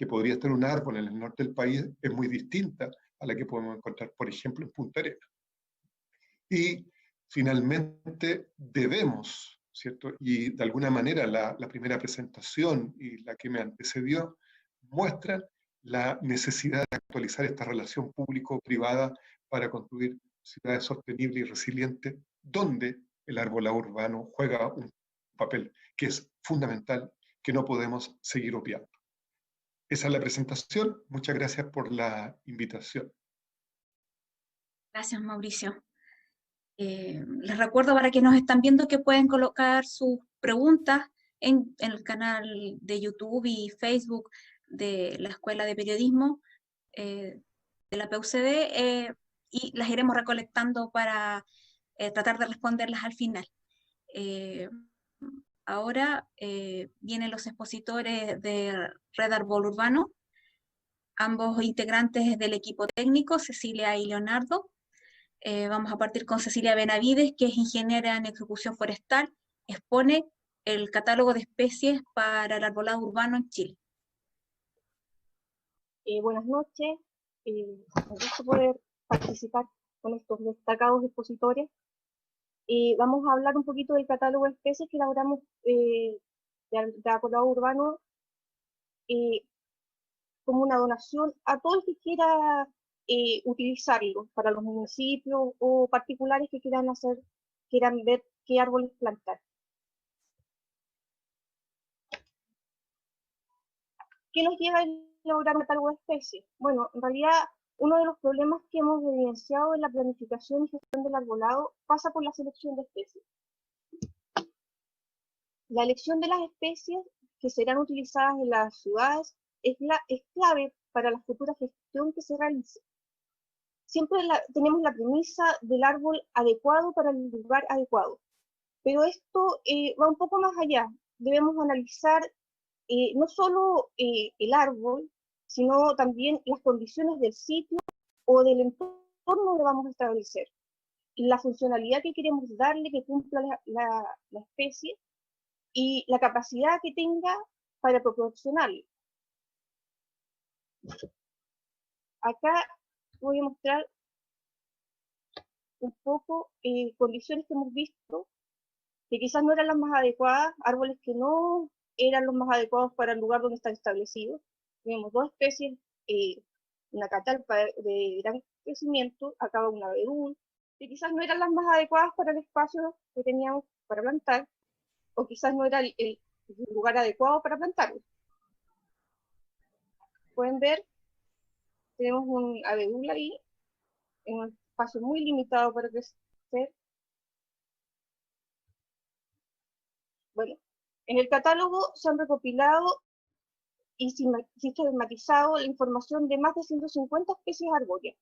podría estar un árbol en el norte del país es muy distinta a la que podemos encontrar, por ejemplo, en Punta Arenas. Y finalmente debemos, ¿cierto? Y de alguna manera la primera presentación y la que me antecedió muestran la necesidad de actualizar esta relación público-privada para construir ciudades sostenibles y resilientes, donde el arbolado urbano juega un papel que es fundamental, que no podemos seguir obviando. Esa es la presentación. Muchas gracias por la invitación. Gracias, Mauricio. Les recuerdo para quienes nos están viendo que pueden colocar sus preguntas en el canal de YouTube y Facebook de la Escuela de Periodismo de la PUCD, y las iremos recolectando para tratar de responderlas al final. Ahora vienen los expositores de Red Árbol Urbano, ambos integrantes del equipo técnico, Cecilia y Leonardo. Vamos a partir con Cecilia Benavides, que es ingeniera en ejecución forestal, expone el catálogo de especies para el arbolado urbano en Chile. Buenas noches, me gusta poder participar con estos destacados expositores. Vamos a hablar un poquito del catálogo de especies que elaboramos de arbolado urbano como una donación a todo el que quiera utilizarlo para los municipios o particulares que quieran ver qué árboles plantar. ¿Qué nos lleva a elaborar un catálogo de especies? Bueno, en realidad uno de los problemas que hemos evidenciado en la planificación y gestión del arbolado pasa por la selección de especies. La elección de las especies que serán utilizadas en las ciudades es clave para la futura gestión que se realice. Siempre tenemos la premisa del árbol adecuado para el lugar adecuado, pero esto va un poco más allá. Debemos analizar no solo el árbol, sino también las condiciones del sitio o del entorno que vamos a establecer, y la funcionalidad que queremos darle que cumpla la especie y la capacidad que tenga para proporcionarle. Acá voy a mostrar un poco condiciones que hemos visto que quizás no eran las más adecuadas, árboles que no eran los más adecuados para el lugar donde están establecidos. Tenemos dos especies, una catalpa de gran crecimiento, acá un abedul, que quizás no eran las más adecuadas para el espacio que teníamos para plantar, o quizás no era el lugar adecuado para plantarlo. Pueden ver, tenemos un abedul ahí, en un espacio muy limitado para crecer. Bueno, en el catálogo se han recopilado y sistematizado la información de más de 150 especies arbóreas.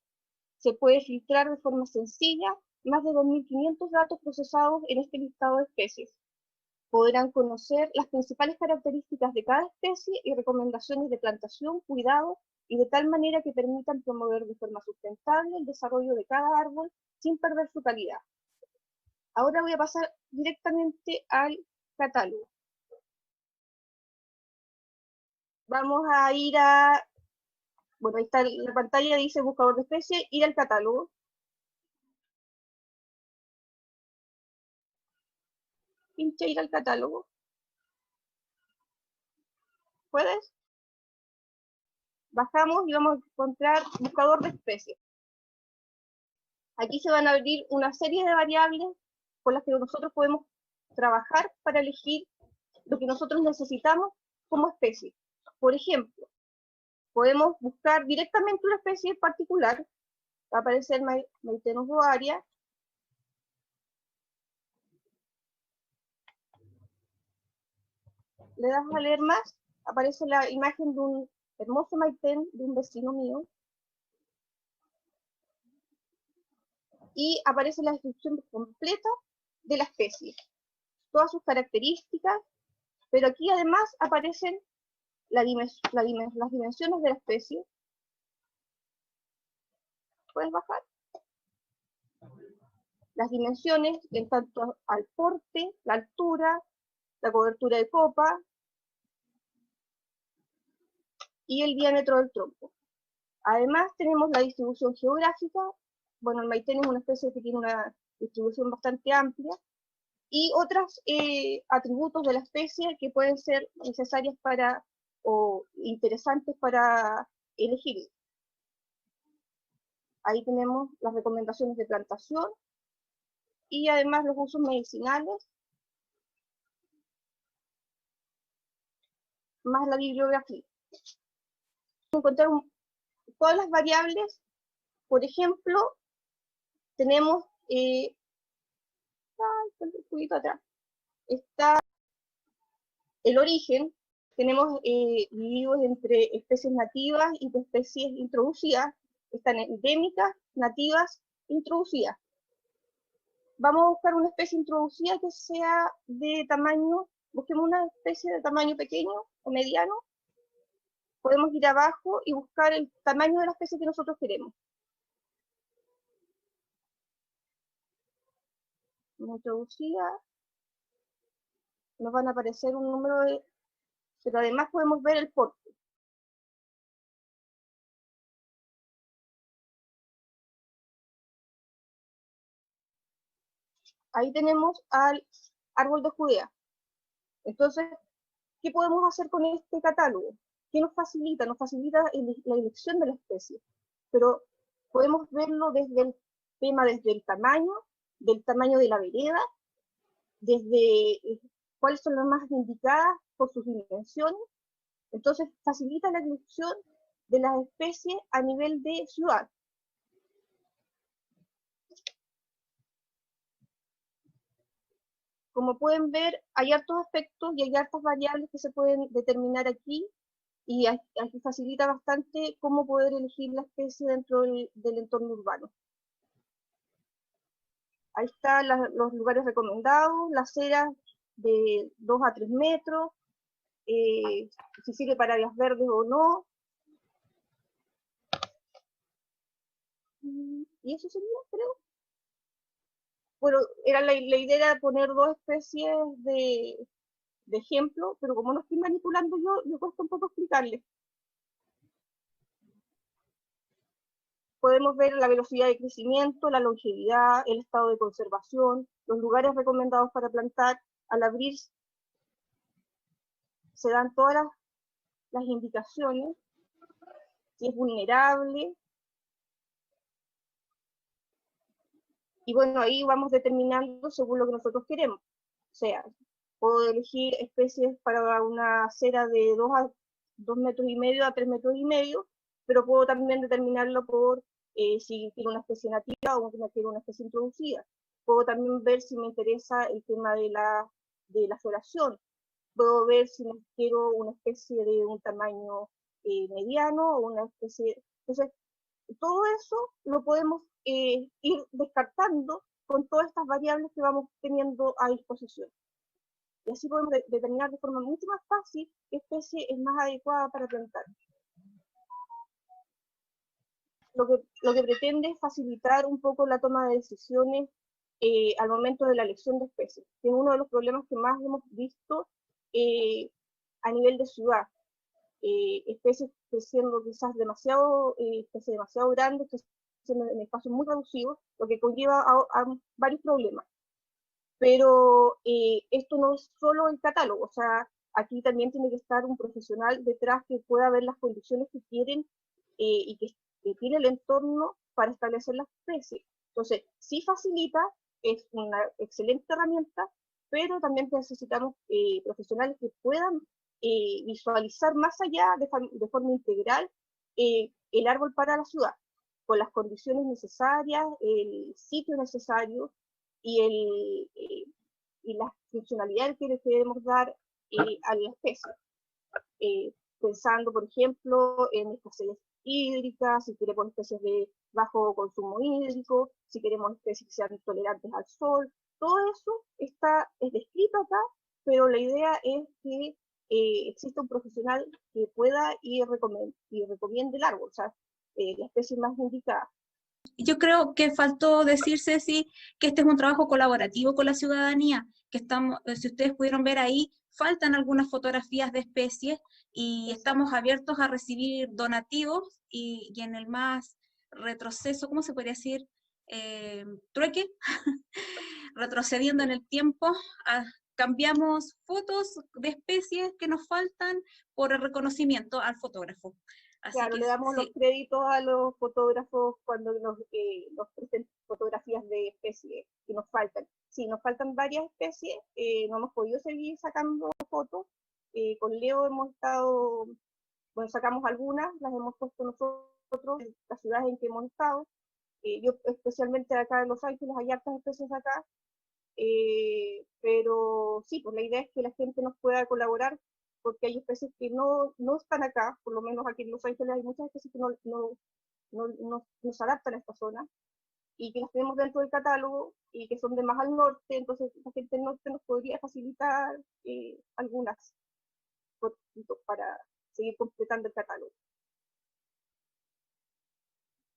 Se puede filtrar de forma sencilla más de 2.500 datos procesados en este listado de especies. Podrán conocer las principales características de cada especie y recomendaciones de plantación, cuidado, y de tal manera que permitan promover de forma sustentable el desarrollo de cada árbol sin perder su calidad. Ahora voy a pasar directamente al catálogo. Vamos a ir a, bueno, ahí está la pantalla, dice buscador de especies, ir al catálogo. Pincha ir al catálogo. ¿Puedes? Bajamos y vamos a encontrar buscador de especies. Aquí se van a abrir una serie de variables con las que nosotros podemos trabajar para elegir lo que nosotros necesitamos como especie. Por ejemplo, podemos buscar directamente una especie en particular. Va a aparecer Maitenus boaria. Le das a leer más, aparece la imagen de un hermoso maitén de un vecino mío. Y aparece la descripción completa de la especie, todas sus características, pero aquí además aparecen las dimensiones de la especie. ¿Puedes bajar? Las dimensiones en tanto al porte, la altura, la cobertura de copa y el diámetro del tronco. Además tenemos la distribución geográfica. Bueno, el maitén es una especie que tiene una distribución bastante amplia, y otros atributos de la especie que pueden ser necesarias para o interesantes para elegir. Ahí tenemos las recomendaciones de plantación y además los usos medicinales, más la bibliografía. Encontrar todas las variables, por ejemplo, tenemos, un poquito atrás, está el origen. Tenemos divididos entre especies nativas y especies introducidas. Están endémicas, nativas, introducidas. Vamos a buscar una especie introducida que sea de tamaño, busquemos una especie de tamaño pequeño o mediano. Podemos ir abajo y buscar el tamaño de la especie que nosotros queremos. Una introducida, nos van a aparecer un número de, pero además podemos ver el porte. Ahí tenemos al árbol de Judea. Entonces, ¿qué podemos hacer con este catálogo? ¿Qué nos facilita? Nos facilita la elección de la especie, pero podemos verlo desde el tema, desde el tamaño de la vereda, desde cuáles son las más indicadas por sus dimensiones. Entonces, facilita la elección de las especies a nivel de ciudad. Como pueden ver, hay hartos aspectos y hay hartas variables que se pueden determinar aquí, y aquí facilita bastante cómo poder elegir la especie dentro del entorno urbano. Ahí están los lugares recomendados, las ceras de 2 a 3 metros, si sirve para áreas verdes o no. Y eso sería, creo. Bueno, la idea era poner 2 especies de ejemplo, pero como no estoy manipulando yo, me cuesta un poco explicarles. Podemos ver la velocidad de crecimiento, la longevidad, el estado de conservación, los lugares recomendados para plantar. Al abrir se dan todas las indicaciones, si es vulnerable. Y bueno, ahí vamos determinando según lo que nosotros queremos. O sea, puedo elegir especies para una acera de 2 metros y medio a 3 metros y medio, pero puedo también determinarlo por si quiero una especie nativa o quiero una especie introducida. Puedo también ver si me interesa el tema de la floración. Puedo ver si quiero una especie de un tamaño mediano o una especie. Entonces, todo eso lo podemos ir descartando con todas estas variables que vamos teniendo a disposición. Y así podemos determinar de forma mucho más fácil qué especie es más adecuada para plantar. Lo que pretende es facilitar un poco la toma de decisiones al momento de la elección de especies, que es uno de los problemas que más hemos visto a nivel de ciudad. Especies creciendo quizás especies demasiado grandes, creciendo en espacios muy reducidos, lo que conlleva a varios problemas. Pero esto no es solo el catálogo, o sea, aquí también tiene que estar un profesional detrás que pueda ver las condiciones que quieren y que tiene el entorno para establecer las especies. Entonces, sí facilita, es una excelente herramienta, pero también necesitamos profesionales que puedan visualizar más allá de forma integral el árbol para la ciudad, con las condiciones necesarias, el sitio necesario y la funcionalidad que le queremos dar a la especie. Pensando, por ejemplo, en especies hídricas, si queremos especies de bajo consumo hídrico, si queremos especies que sean tolerantes al sol, todo eso es descrito acá, pero la idea es que exista un profesional que pueda y recomiende el árbol, o sea, la especie más indicada. Yo creo que faltó decir, Ceci, que este es un trabajo colaborativo con la ciudadanía, que estamos, si ustedes pudieron ver ahí, faltan algunas fotografías de especies y estamos abiertos a recibir donativos y en el más retroceso, ¿cómo se podría decir? Trueque, retrocediendo en el tiempo, cambiamos fotos de especies que nos faltan por el reconocimiento al fotógrafo. Así claro, que, le damos los créditos a los fotógrafos cuando nos presenten fotografías de especies que nos faltan. Sí, nos faltan varias especies, no hemos podido seguir sacando fotos. Con Leo hemos estado, bueno, sacamos algunas, las hemos puesto nosotros en las ciudades en que hemos estado, Yo especialmente acá en Los Ángeles hay hartas especies acá, pero sí, pues la idea es que la gente nos pueda colaborar, porque hay especies que no están acá, por lo menos aquí en Los Ángeles hay muchas especies que no se adaptan a esta zona, y que las tenemos dentro del catálogo, y que son de más al norte, entonces la gente del norte nos podría facilitar algunas para seguir completando el catálogo.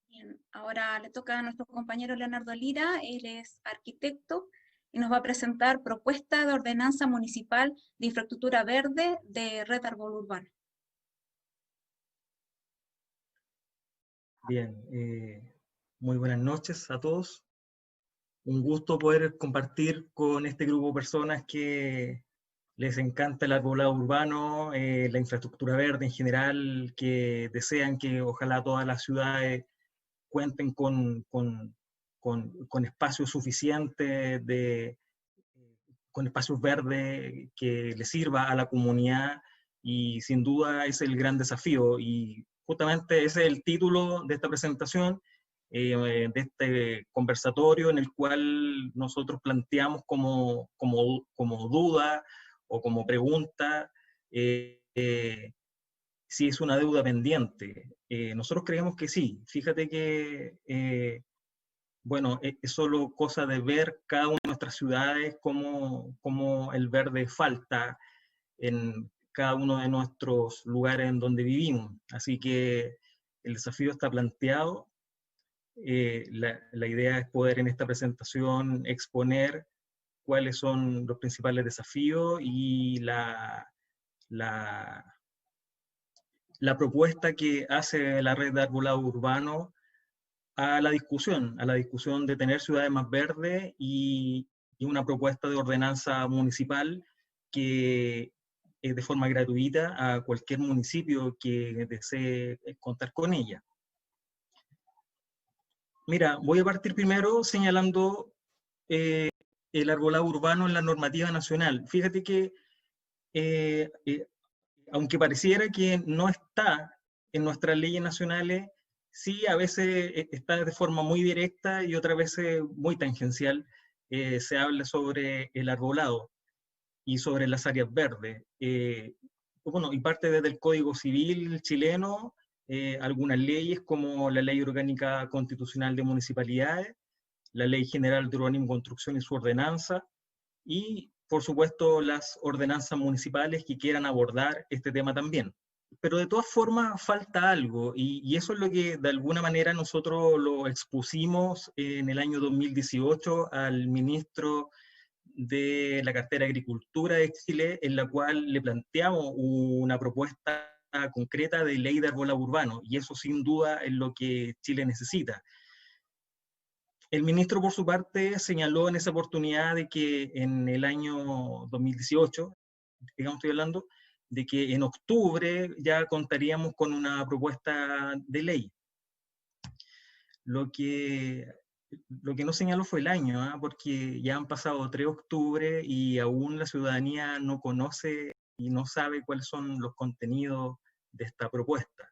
Bien, ahora le toca a nuestro compañero Leonardo Lira, él es arquitecto y nos va a presentar propuesta de ordenanza municipal de infraestructura verde de red árbol urbano. Bien, muy buenas noches a todos. Un gusto poder compartir con este grupo de personas que les encanta el arbolado urbano, la infraestructura verde en general, que desean que ojalá todas las ciudades cuenten con espacios suficientes, con espacios verdes que les sirva a la comunidad, y sin duda es el gran desafío. Y justamente ese es el título de esta presentación, de este conversatorio en el cual nosotros planteamos como duda o como pregunta si es una deuda pendiente. Nosotros creemos que sí. Fíjate que, bueno, es solo cosa de ver cada una de nuestras ciudades cómo el verde falta en cada uno de nuestros lugares en donde vivimos. Así que el desafío está planteado. La idea es poder en esta presentación exponer cuáles son los principales desafíos y la propuesta que hace la red de arbolado urbano a la discusión de tener ciudades más verdes y una propuesta de ordenanza municipal que de forma gratuita a cualquier municipio que desee contar con ella. Mira, voy a partir primero señalando el arbolado urbano en la normativa nacional. Fíjate que aunque pareciera que no está en nuestras leyes nacionales, sí a veces está de forma muy directa y otras veces muy tangencial. Se habla sobre el arbolado y sobre las áreas verdes. Bueno, y parte desde el Código Civil chileno, algunas leyes como la Ley Orgánica Constitucional de Municipalidades, la Ley General de Urbanismo y Construcción y su ordenanza, y por supuesto las ordenanzas municipales que quieran abordar este tema también. Pero de todas formas falta algo, y eso es lo que de alguna manera nosotros lo expusimos en el año 2018 al ministro de la cartera de Agricultura de Chile, en la cual le planteamos una propuesta concreta de ley de arbolado urbano, y eso sin duda es lo que Chile necesita. El ministro, por su parte, señaló en esa oportunidad de que en el año 2018, digamos, estoy hablando, de que en octubre ya contaríamos con una propuesta de ley. Lo que no señaló fue el año, porque ya han pasado 3 de octubre y aún la ciudadanía no conoce y no sabe cuáles son los contenidos de esta propuesta.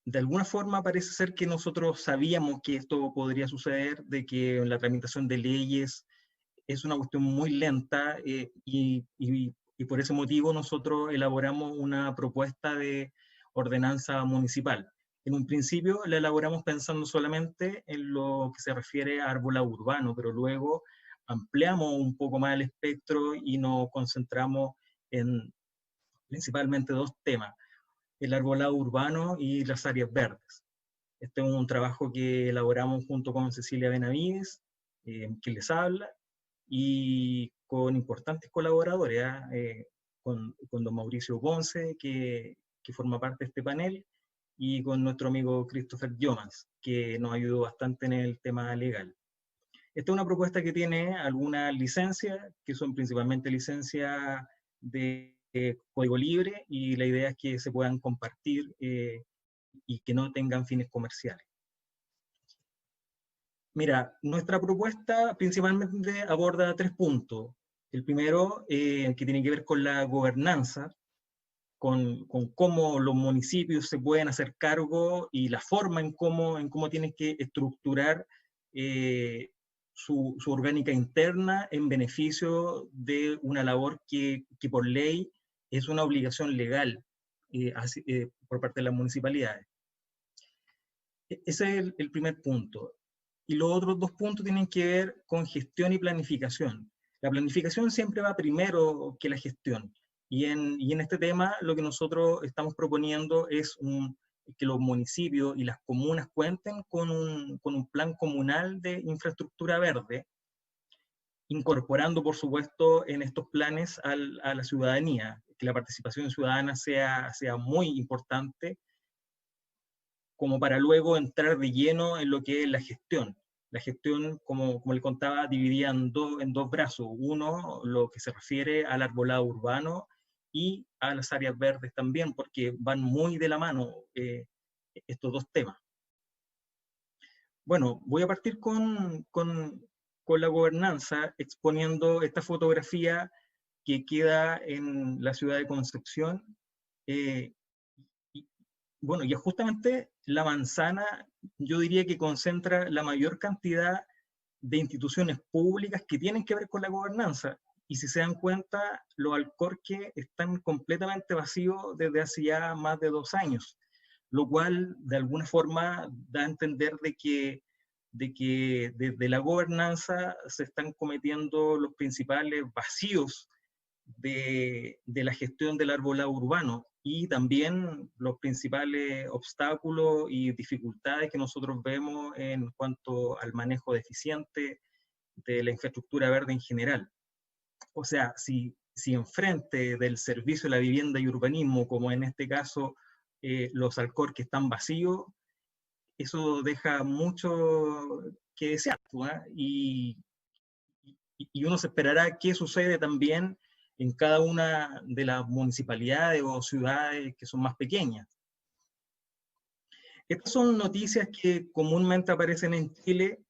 De alguna forma parece ser que nosotros sabíamos que esto podría suceder, de que la tramitación de leyes es una cuestión muy lenta, y por ese motivo nosotros elaboramos una propuesta de ordenanza municipal. En un principio la elaboramos pensando solamente en lo que se refiere a arbolado urbano, pero luego ampliamos un poco más el espectro y nos concentramos en principalmente 2 temas: el arbolado urbano y las áreas verdes. Este es un trabajo que elaboramos junto con Cecilia Benavides, que les habla, y con importantes colaboradores, con don Mauricio Ponce, que forma parte de este panel, y con nuestro amigo Christopher Jomans, que nos ayudó bastante en el tema legal. Esta es una propuesta que tiene algunas licencias, que son principalmente licencias de código libre, y la idea es que se puedan compartir y que no tengan fines comerciales. Mira, nuestra propuesta principalmente aborda 3 puntos. El primero, que tiene que ver con la gobernanza, con cómo los municipios se pueden hacer cargo y la forma en cómo tienen que estructurar su orgánica interna en beneficio de una labor que por ley es una obligación legal por parte de las municipalidades. Ese es el primer punto. Y los otros dos puntos tienen que ver con gestión y planificación. La planificación siempre va primero que la gestión. Y en este tema lo que nosotros estamos proponiendo es que los municipios y las comunas cuenten con un plan comunal de infraestructura verde, incorporando, por supuesto, en estos planes a la ciudadanía, que la participación ciudadana sea muy importante, como para luego entrar de lleno en lo que es la gestión. La gestión, como le contaba, dividida en dos brazos. Uno, lo que se refiere al arbolado urbano y a las áreas verdes también, porque van muy de la mano estos dos temas. Bueno, voy a partir con la gobernanza, exponiendo esta fotografía que queda en la ciudad de Concepción. Bueno, y justamente la manzana, yo diría que concentra la mayor cantidad de instituciones públicas que tienen que ver con la gobernanza. Y si se dan cuenta, los Alcorques están completamente vacíos desde hace ya más de 2 años, lo cual de alguna forma da a entender de que desde la gobernanza se están cometiendo los principales vacíos de la gestión del arbolado urbano y también los principales obstáculos y dificultades que nosotros vemos en cuanto al manejo deficiente de la infraestructura verde en general. O sea, si enfrente del servicio de la vivienda y urbanismo, como en este caso los Alcorques están vacíos, eso deja mucho que desear, y uno se esperará qué sucede también en cada una de las municipalidades o ciudades que son más pequeñas. Estas son noticias que comúnmente aparecen en Chile,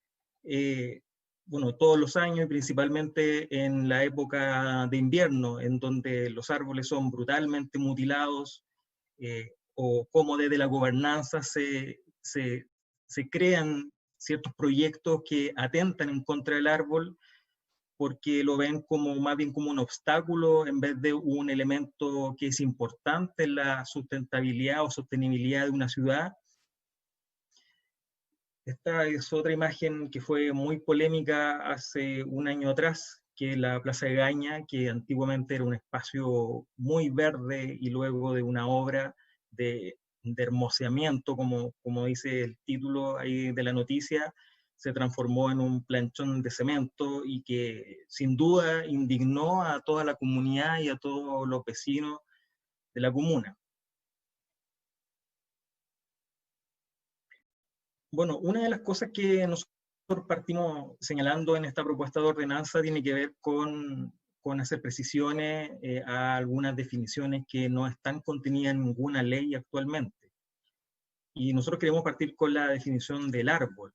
bueno, todos los años y principalmente en la época de invierno, en donde los árboles son brutalmente mutilados, o cómo desde la gobernanza se crean ciertos proyectos que atentan en contra del árbol, porque lo ven más bien como un obstáculo en vez de un elemento que es importante en la sustentabilidad o sostenibilidad de una ciudad. Esta es otra imagen que fue muy polémica hace un año atrás, que es la Plaza de Gaña, que antiguamente era un espacio muy verde y luego de una obra de hermoseamiento, como dice el título ahí de la noticia, se transformó en un planchón de cemento y que sin duda indignó a toda la comunidad y a todos los vecinos de la comuna. Bueno, una de las cosas que nosotros partimos señalando en esta propuesta de ordenanza tiene que ver con hacer precisiones a algunas definiciones que no están contenidas en ninguna ley actualmente. Y nosotros queremos partir con la definición del árbol.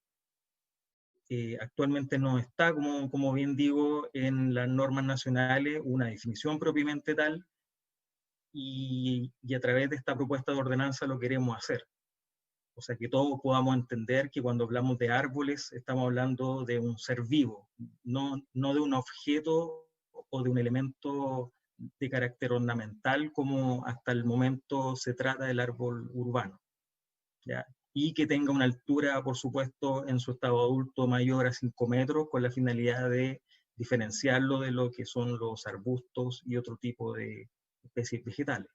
Actualmente no está, como bien digo, en las normas nacionales una definición propiamente tal, y a través de esta propuesta de ordenanza lo queremos hacer. O sea, que todos podamos entender que cuando hablamos de árboles estamos hablando de un ser vivo, no de un objeto o de un elemento de carácter ornamental como hasta el momento se trata del árbol urbano, ¿ya? Y que tenga una altura, por supuesto, en su estado adulto mayor a 5 metros, con la finalidad de diferenciarlo de lo que son los arbustos y otro tipo de especies vegetales.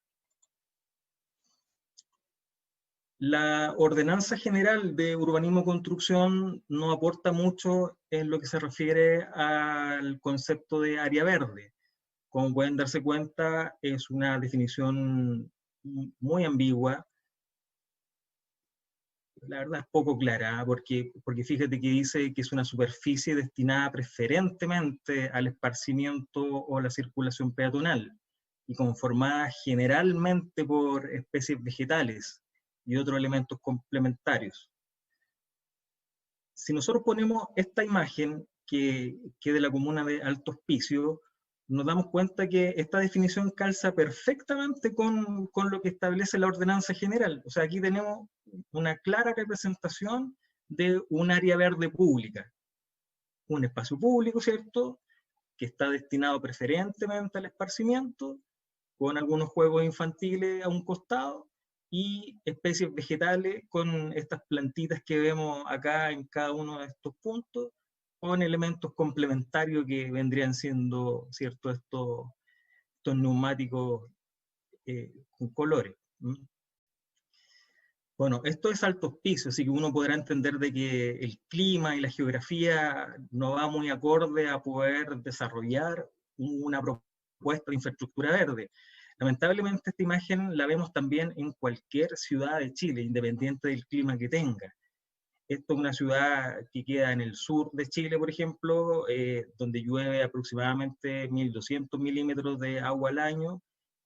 La Ordenanza General de Urbanismo y Construcción no aporta mucho en lo que se refiere al concepto de área verde. Como pueden darse cuenta, es una definición muy ambigua. La verdad es poco clara, porque fíjate que dice que es una superficie destinada preferentemente al esparcimiento o la circulación peatonal y conformada generalmente por especies vegetales y otros elementos complementarios. Si nosotros ponemos esta imagen que de la comuna de Alto Hospicio, nos damos cuenta que esta definición calza perfectamente con lo que establece la ordenanza general. O sea, aquí tenemos una clara representación de un área verde pública, un espacio público, ¿cierto?, que está destinado preferentemente al esparcimiento, con algunos juegos infantiles a un costado, y especies vegetales con estas plantitas que vemos acá en cada uno de estos puntos, con elementos complementarios que vendrían siendo, ¿cierto?, estos neumáticos con colores. Bueno, esto es alto hospicio, así que uno podrá entender de que el clima y la geografía no va muy acorde a poder desarrollar una propuesta de infraestructura verde. Lamentablemente esta imagen la vemos también en cualquier ciudad de Chile, independiente del clima que tenga. Esto es una ciudad que queda en el sur de Chile, por ejemplo, donde llueve aproximadamente 1.200 milímetros de agua al año,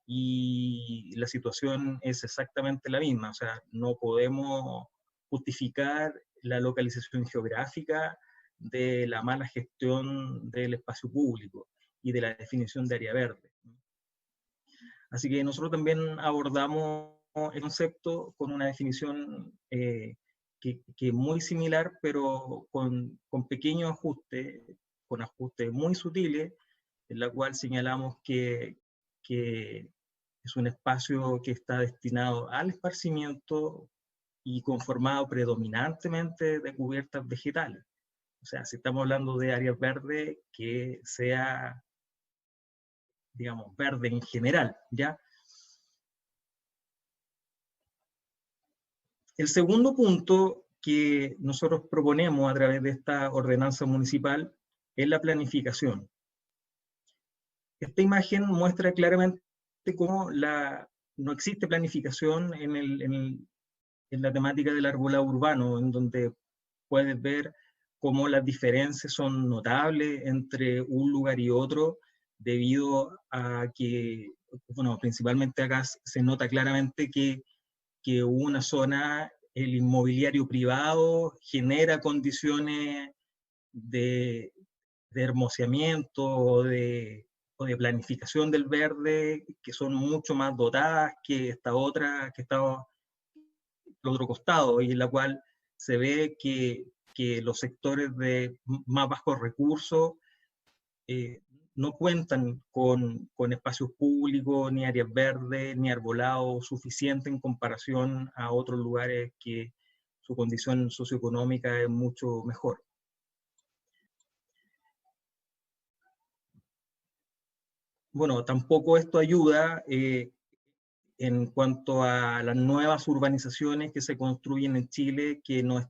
y la situación es exactamente la misma. O sea, no podemos justificar la localización geográfica de la mala gestión del espacio público y de la definición de área verde. Así que nosotros también abordamos el concepto con una definición que es muy similar, pero con pequeños ajustes, con ajustes muy sutiles, en la cual señalamos que es un espacio que está destinado al esparcimiento y conformado predominantemente de cubiertas vegetales. O sea, si estamos hablando de áreas verdes, que sea, digamos, verde en general, ¿ya? El segundo punto que nosotros proponemos a través de esta ordenanza municipal es la planificación. Esta imagen muestra claramente cómo no existe planificación en la temática del arbolado urbano, en donde puedes ver cómo las diferencias son notables entre un lugar y otro, debido a que, bueno, principalmente acá se nota claramente que una zona, el inmobiliario privado, genera condiciones de hermoseamiento o de planificación del verde que son mucho más dotadas que esta otra, que está al otro costado, y en la cual se ve que los sectores de más bajos recursos no cuentan con espacios públicos, ni áreas verdes, ni arbolado suficiente en comparación a otros lugares que su condición socioeconómica es mucho mejor. Bueno, tampoco esto ayuda en cuanto a las nuevas urbanizaciones que se construyen en Chile, que no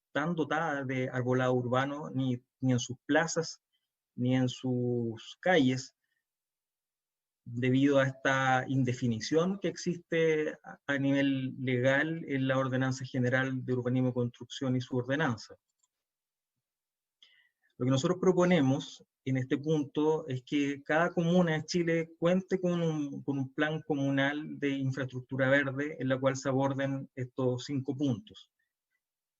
están dotadas de arbolado urbano, ni en sus plazas, ni en sus calles, debido a esta indefinición que existe a nivel legal en la Ordenanza General de Urbanismo y Construcción y su ordenanza. Lo que nosotros proponemos en este punto es que cada comuna de Chile cuente con un plan comunal de infraestructura verde, en la cual se aborden estos 5 puntos.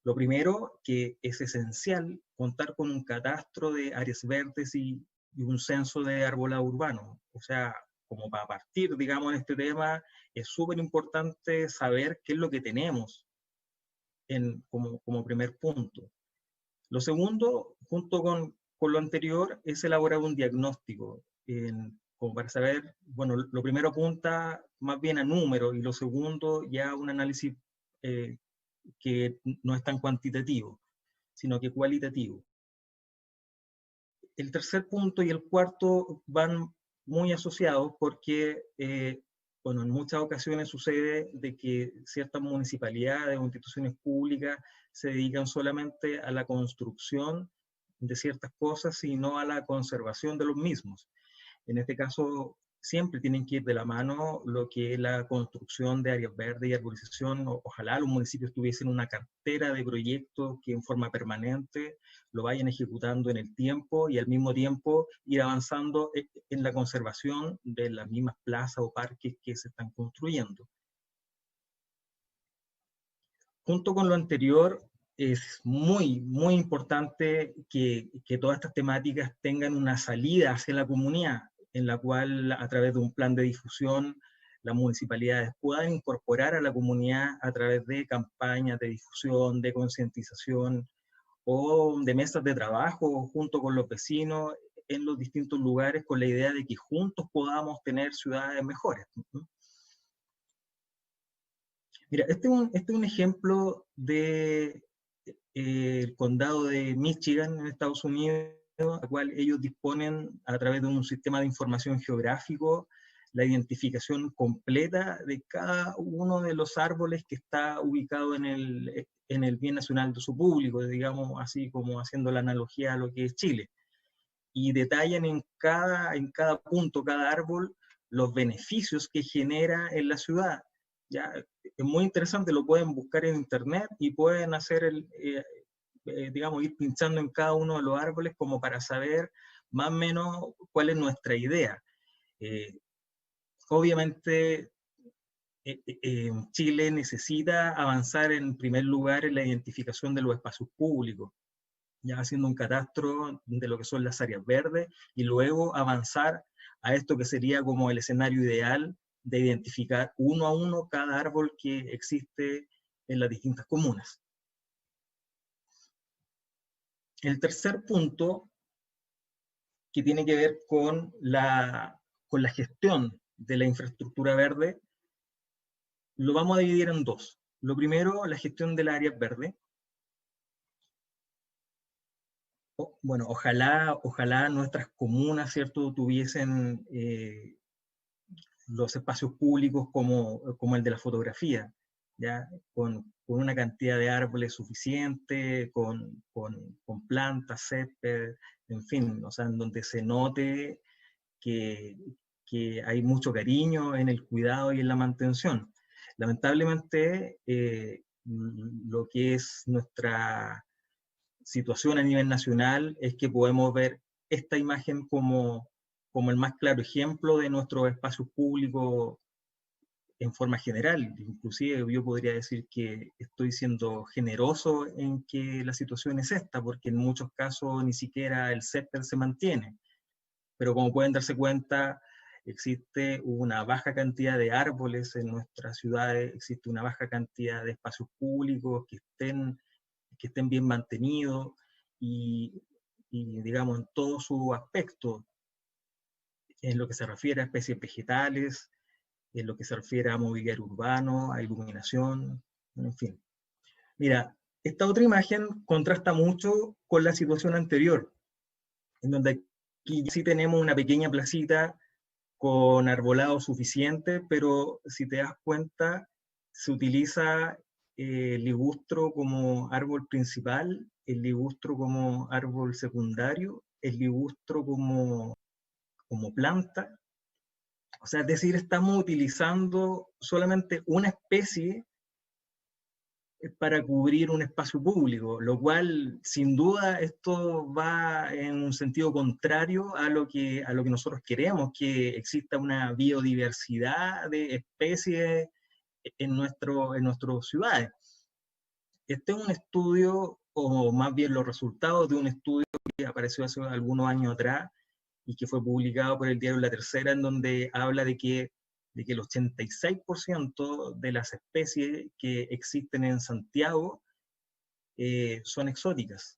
Lo primero, que es esencial contar con un catastro de áreas verdes y un censo de arbolado urbano. O sea, como para partir, digamos, en este tema, es súper importante saber qué es lo que tenemos como primer punto. Lo segundo, junto con lo anterior, es elaborar un diagnóstico, como para saber, bueno, lo primero apunta más bien a números, y lo segundo ya un análisis que no es tan cuantitativo, sino que cualitativo. El tercer punto y el cuarto van muy asociados porque, bueno, en muchas ocasiones sucede de que ciertas municipalidades o instituciones públicas se dedican solamente a la construcción de ciertas cosas y no a la conservación de los mismos. En este caso, siempre tienen que ir de la mano lo que es la construcción de áreas verdes y arborización. Ojalá los municipios tuviesen una cartera de proyectos que en forma permanente lo vayan ejecutando en el tiempo, y al mismo tiempo ir avanzando en la conservación de las mismas plazas o parques que se están construyendo. Junto con lo anterior, es muy, muy importante que todas estas temáticas tengan una salida hacia la comunidad. en la cual a través de un plan de difusión las municipalidades puedan incorporar a la comunidad a través de campañas de difusión, de concientización o de mesas de trabajo junto con los vecinos en los distintos lugares con la idea de que juntos podamos tener ciudades mejores. Mira, este es un ejemplo de el condado de Michigan en Estados Unidos, al cual ellos disponen a través de un sistema de información geográfico la identificación completa de cada uno de los árboles que está ubicado en el bien nacional de uso público, digamos así como haciendo la analogía a lo que es Chile. Y detallan en cada punto, cada árbol, los beneficios que genera en la ciudad. Ya, es muy interesante, lo pueden buscar en internet y pueden hacer, digamos, ir pinchando en cada uno de los árboles como para saber más o menos cuál es nuestra idea. Obviamente, Chile necesita avanzar en primer lugar en la identificación de los espacios públicos, ya haciendo un catastro de lo que son las áreas verdes, y luego avanzar a esto que sería como el escenario ideal de identificar uno a uno cada árbol que existe en las distintas comunas. El tercer punto, que tiene que ver con la gestión de la infraestructura verde, lo vamos a dividir en dos. Lo primero, la gestión del área verde. Bueno, ojalá nuestras comunas, ¿cierto?, tuviesen los espacios públicos como el de la fotografía, ¿ya? Con una cantidad de árboles suficiente, con plantas, césped, en fin, o sea, en donde se note que hay mucho cariño en el cuidado y en la mantención. Lamentablemente, lo que es nuestra situación a nivel nacional es que podemos ver esta imagen como el más claro ejemplo de nuestros espacios públicos en forma general. Inclusive yo podría decir que estoy siendo generoso en que la situación es esta, porque en muchos casos ni siquiera el césped se mantiene. Pero como pueden darse cuenta, existe una baja cantidad de árboles en nuestras ciudades, existe una baja cantidad de espacios públicos que estén bien mantenidos y digamos, en todo su aspecto, en lo que se refiere a especies vegetales, en lo que se refiere a mobiliario urbano, a iluminación, en fin. Mira, esta otra imagen contrasta mucho con la situación anterior, en donde aquí sí tenemos una pequeña placita con arbolado suficiente, pero si te das cuenta, se utiliza el ligustro como árbol principal, el ligustro como árbol secundario, el ligustro como planta. O sea, es decir, estamos utilizando solamente una especie para cubrir un espacio público, lo cual, sin duda, esto va en un sentido contrario a lo que nosotros queremos, que exista una biodiversidad de especies en nuestras ciudades. Este es un estudio, o más bien los resultados de un estudio que apareció hace algunos años atrás y que fue publicado por el diario La Tercera, en donde habla de que el 86% de las especies que existen en Santiago son exóticas,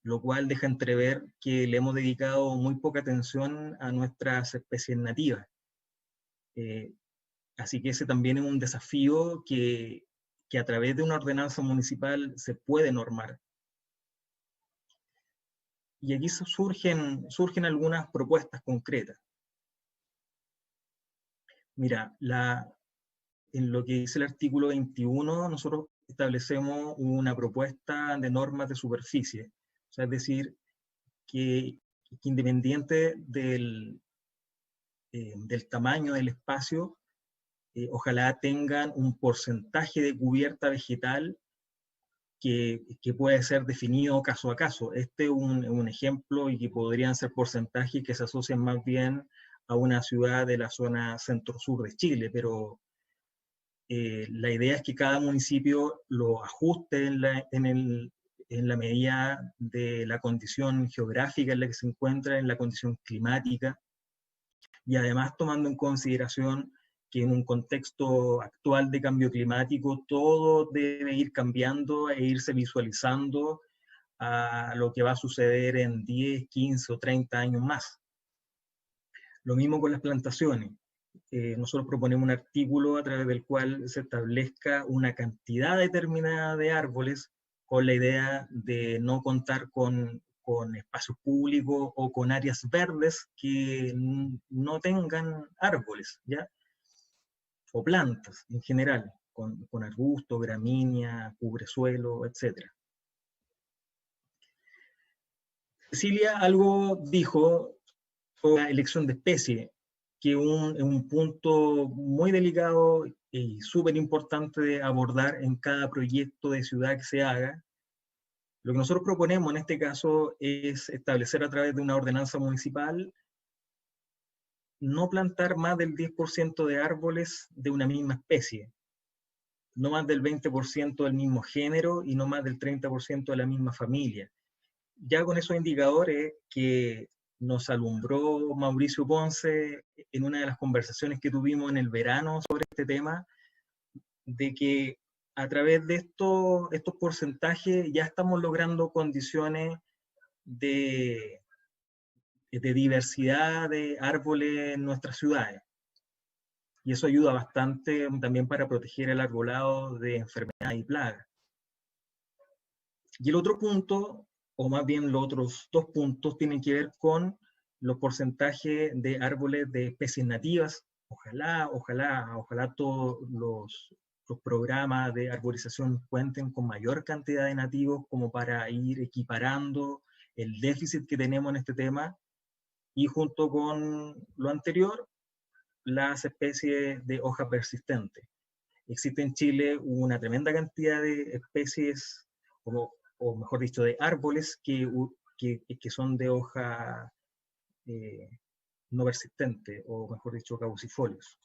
lo cual deja entrever que le hemos dedicado muy poca atención a nuestras especies nativas. Así que ese también es un desafío que a través de una ordenanza municipal se puede normar. Y aquí surgen algunas propuestas concretas. Mira, en lo que dice el artículo 21, nosotros establecemos una propuesta de normas de superficie. O sea, es decir, que independiente del tamaño del espacio, ojalá tengan un porcentaje de cubierta vegetal que puede ser definido caso a caso. Este es un ejemplo, y que podrían ser porcentajes que se asocian más bien a una ciudad de la zona centro-sur de Chile, pero la idea es que cada municipio lo ajuste en la medida de la condición geográfica en la que se encuentra, en la condición climática, y además tomando en consideración que en un contexto actual de cambio climático todo debe ir cambiando e irse visualizando a lo que va a suceder en 10, 15 o 30 años más. Lo mismo con las plantaciones. Nosotros proponemos un artículo a través del cual se establezca una cantidad determinada de árboles con la idea de no contar con espacios públicos o con áreas verdes que no tengan árboles, ¿ya? O plantas en general, con arbustos, gramínea, cubresuelo, etc. Cecilia algo dijo sobre la elección de especie, que es un punto muy delicado y súper importante de abordar en cada proyecto de ciudad que se haga. Lo que nosotros proponemos en este caso es establecer a través de una ordenanza municipal no plantar más del 10% de árboles de una misma especie, no más del 20% del mismo género y no más del 30% de la misma familia. Ya con esos indicadores que nos alumbró Mauricio Ponce en una de las conversaciones que tuvimos en el verano sobre este tema, de que a través de estos porcentajes ya estamos logrando condiciones de diversidad de árboles en nuestras ciudades. Y eso ayuda bastante también para proteger el arbolado de enfermedades y plagas. Y el otro punto, o más bien los otros dos puntos, tienen que ver con los porcentajes de árboles de especies nativas. Ojalá todos los programas de arborización cuenten con mayor cantidad de nativos como para ir equiparando el déficit que tenemos en este tema, y junto con lo anterior, las especies de hoja persistente. Existe en Chile una tremenda cantidad de especies, o mejor dicho, de árboles que son de hoja no persistente, o mejor dicho, caducifolios.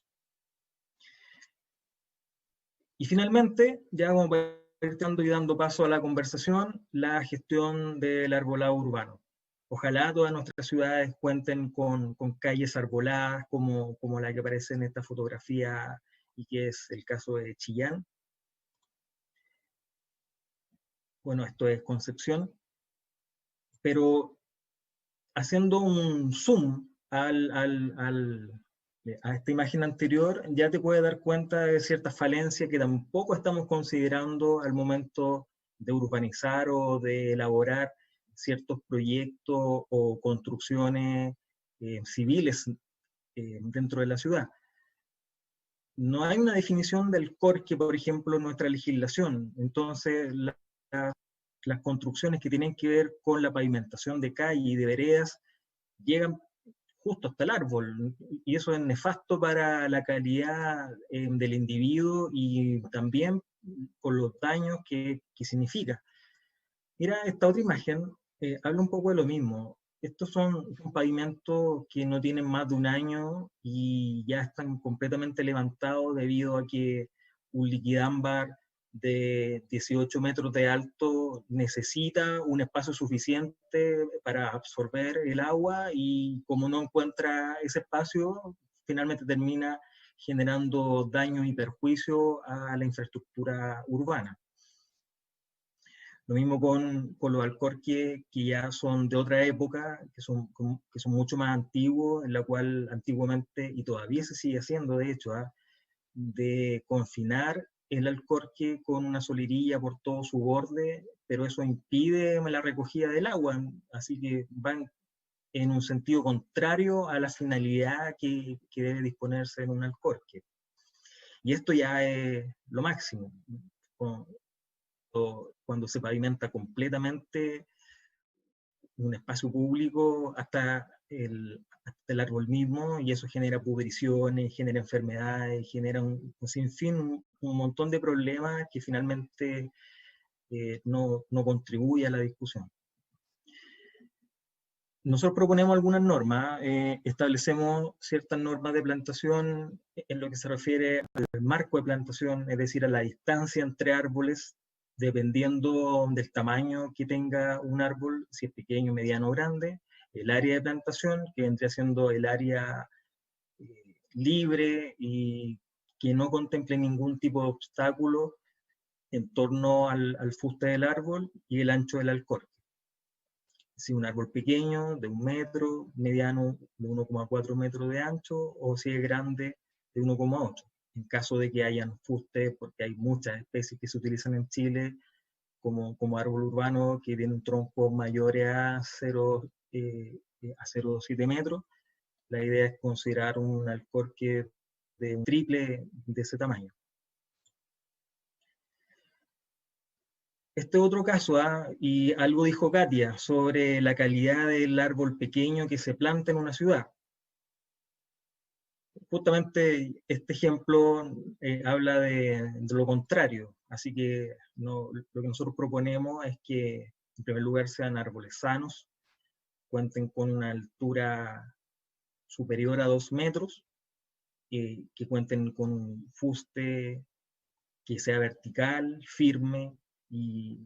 Y finalmente, ya como para ir dando paso a la conversación, la gestión del arbolado urbano. Ojalá todas nuestras ciudades cuenten con calles arboladas como la que aparece en esta fotografía y que es el caso de Chillán. Bueno, esto es Concepción, pero haciendo un zoom a esta imagen anterior, ya te puedes dar cuenta de ciertas falencias que tampoco estamos considerando al momento de urbanizar o de elaborar ciertos proyectos o construcciones civiles dentro de la ciudad. No hay una definición del corque, por ejemplo, en nuestra legislación. Entonces, las construcciones que tienen que ver con la pavimentación de calle y de veredas llegan justo hasta el árbol, y eso es nefasto para la calidad del individuo y también con los daños que significa. Mira, esta otra imagen habla un poco de lo mismo. Estos son pavimentos que no tienen más de un año y ya están completamente levantados debido a que un liquidámbar de 18 metros de alto necesita un espacio suficiente para absorber el agua, y como no encuentra ese espacio, finalmente termina generando daños y perjuicios a la infraestructura urbana. Lo mismo con los alcorques que ya son de otra época, que son mucho más antiguos, en la cual antiguamente, y todavía se sigue haciendo de hecho, de confinar el alcorque con una solirilla por todo su borde, pero eso impide la recogida del agua, así que van en un sentido contrario a la finalidad que debe disponerse en un alcorque. Y esto ya es lo máximo. Cuando se pavimenta completamente un espacio público hasta el árbol mismo, y eso genera pudriciones, genera enfermedades, genera un sinfín, un montón de problemas que finalmente no contribuye a la discusión. Nosotros proponemos algunas normas, establecemos ciertas normas de plantación en lo que se refiere al marco de plantación, es decir, a la distancia entre árboles, dependiendo del tamaño que tenga un árbol, si es pequeño, mediano o grande, el área de plantación, que vendría siendo el área libre y que no contemple ningún tipo de obstáculo en torno al fuste del árbol y el ancho del alcorque. Si un árbol pequeño de 1 metro, mediano de 1,4 metros de ancho, o si es grande de 1,8. En caso de que hayan fustes, porque hay muchas especies que se utilizan en Chile como árbol urbano que tiene un tronco mayor a 0,7 metros, la idea es considerar un alcorque de un triple de ese tamaño. Este otro caso, y algo dijo Katia, sobre la calidad del árbol pequeño que se planta en una ciudad. Justamente este ejemplo habla de lo contrario, así que lo que nosotros proponemos es que en primer lugar sean árboles sanos, cuenten con una altura superior a 2 metros, que cuenten con un fuste que sea vertical, firme, y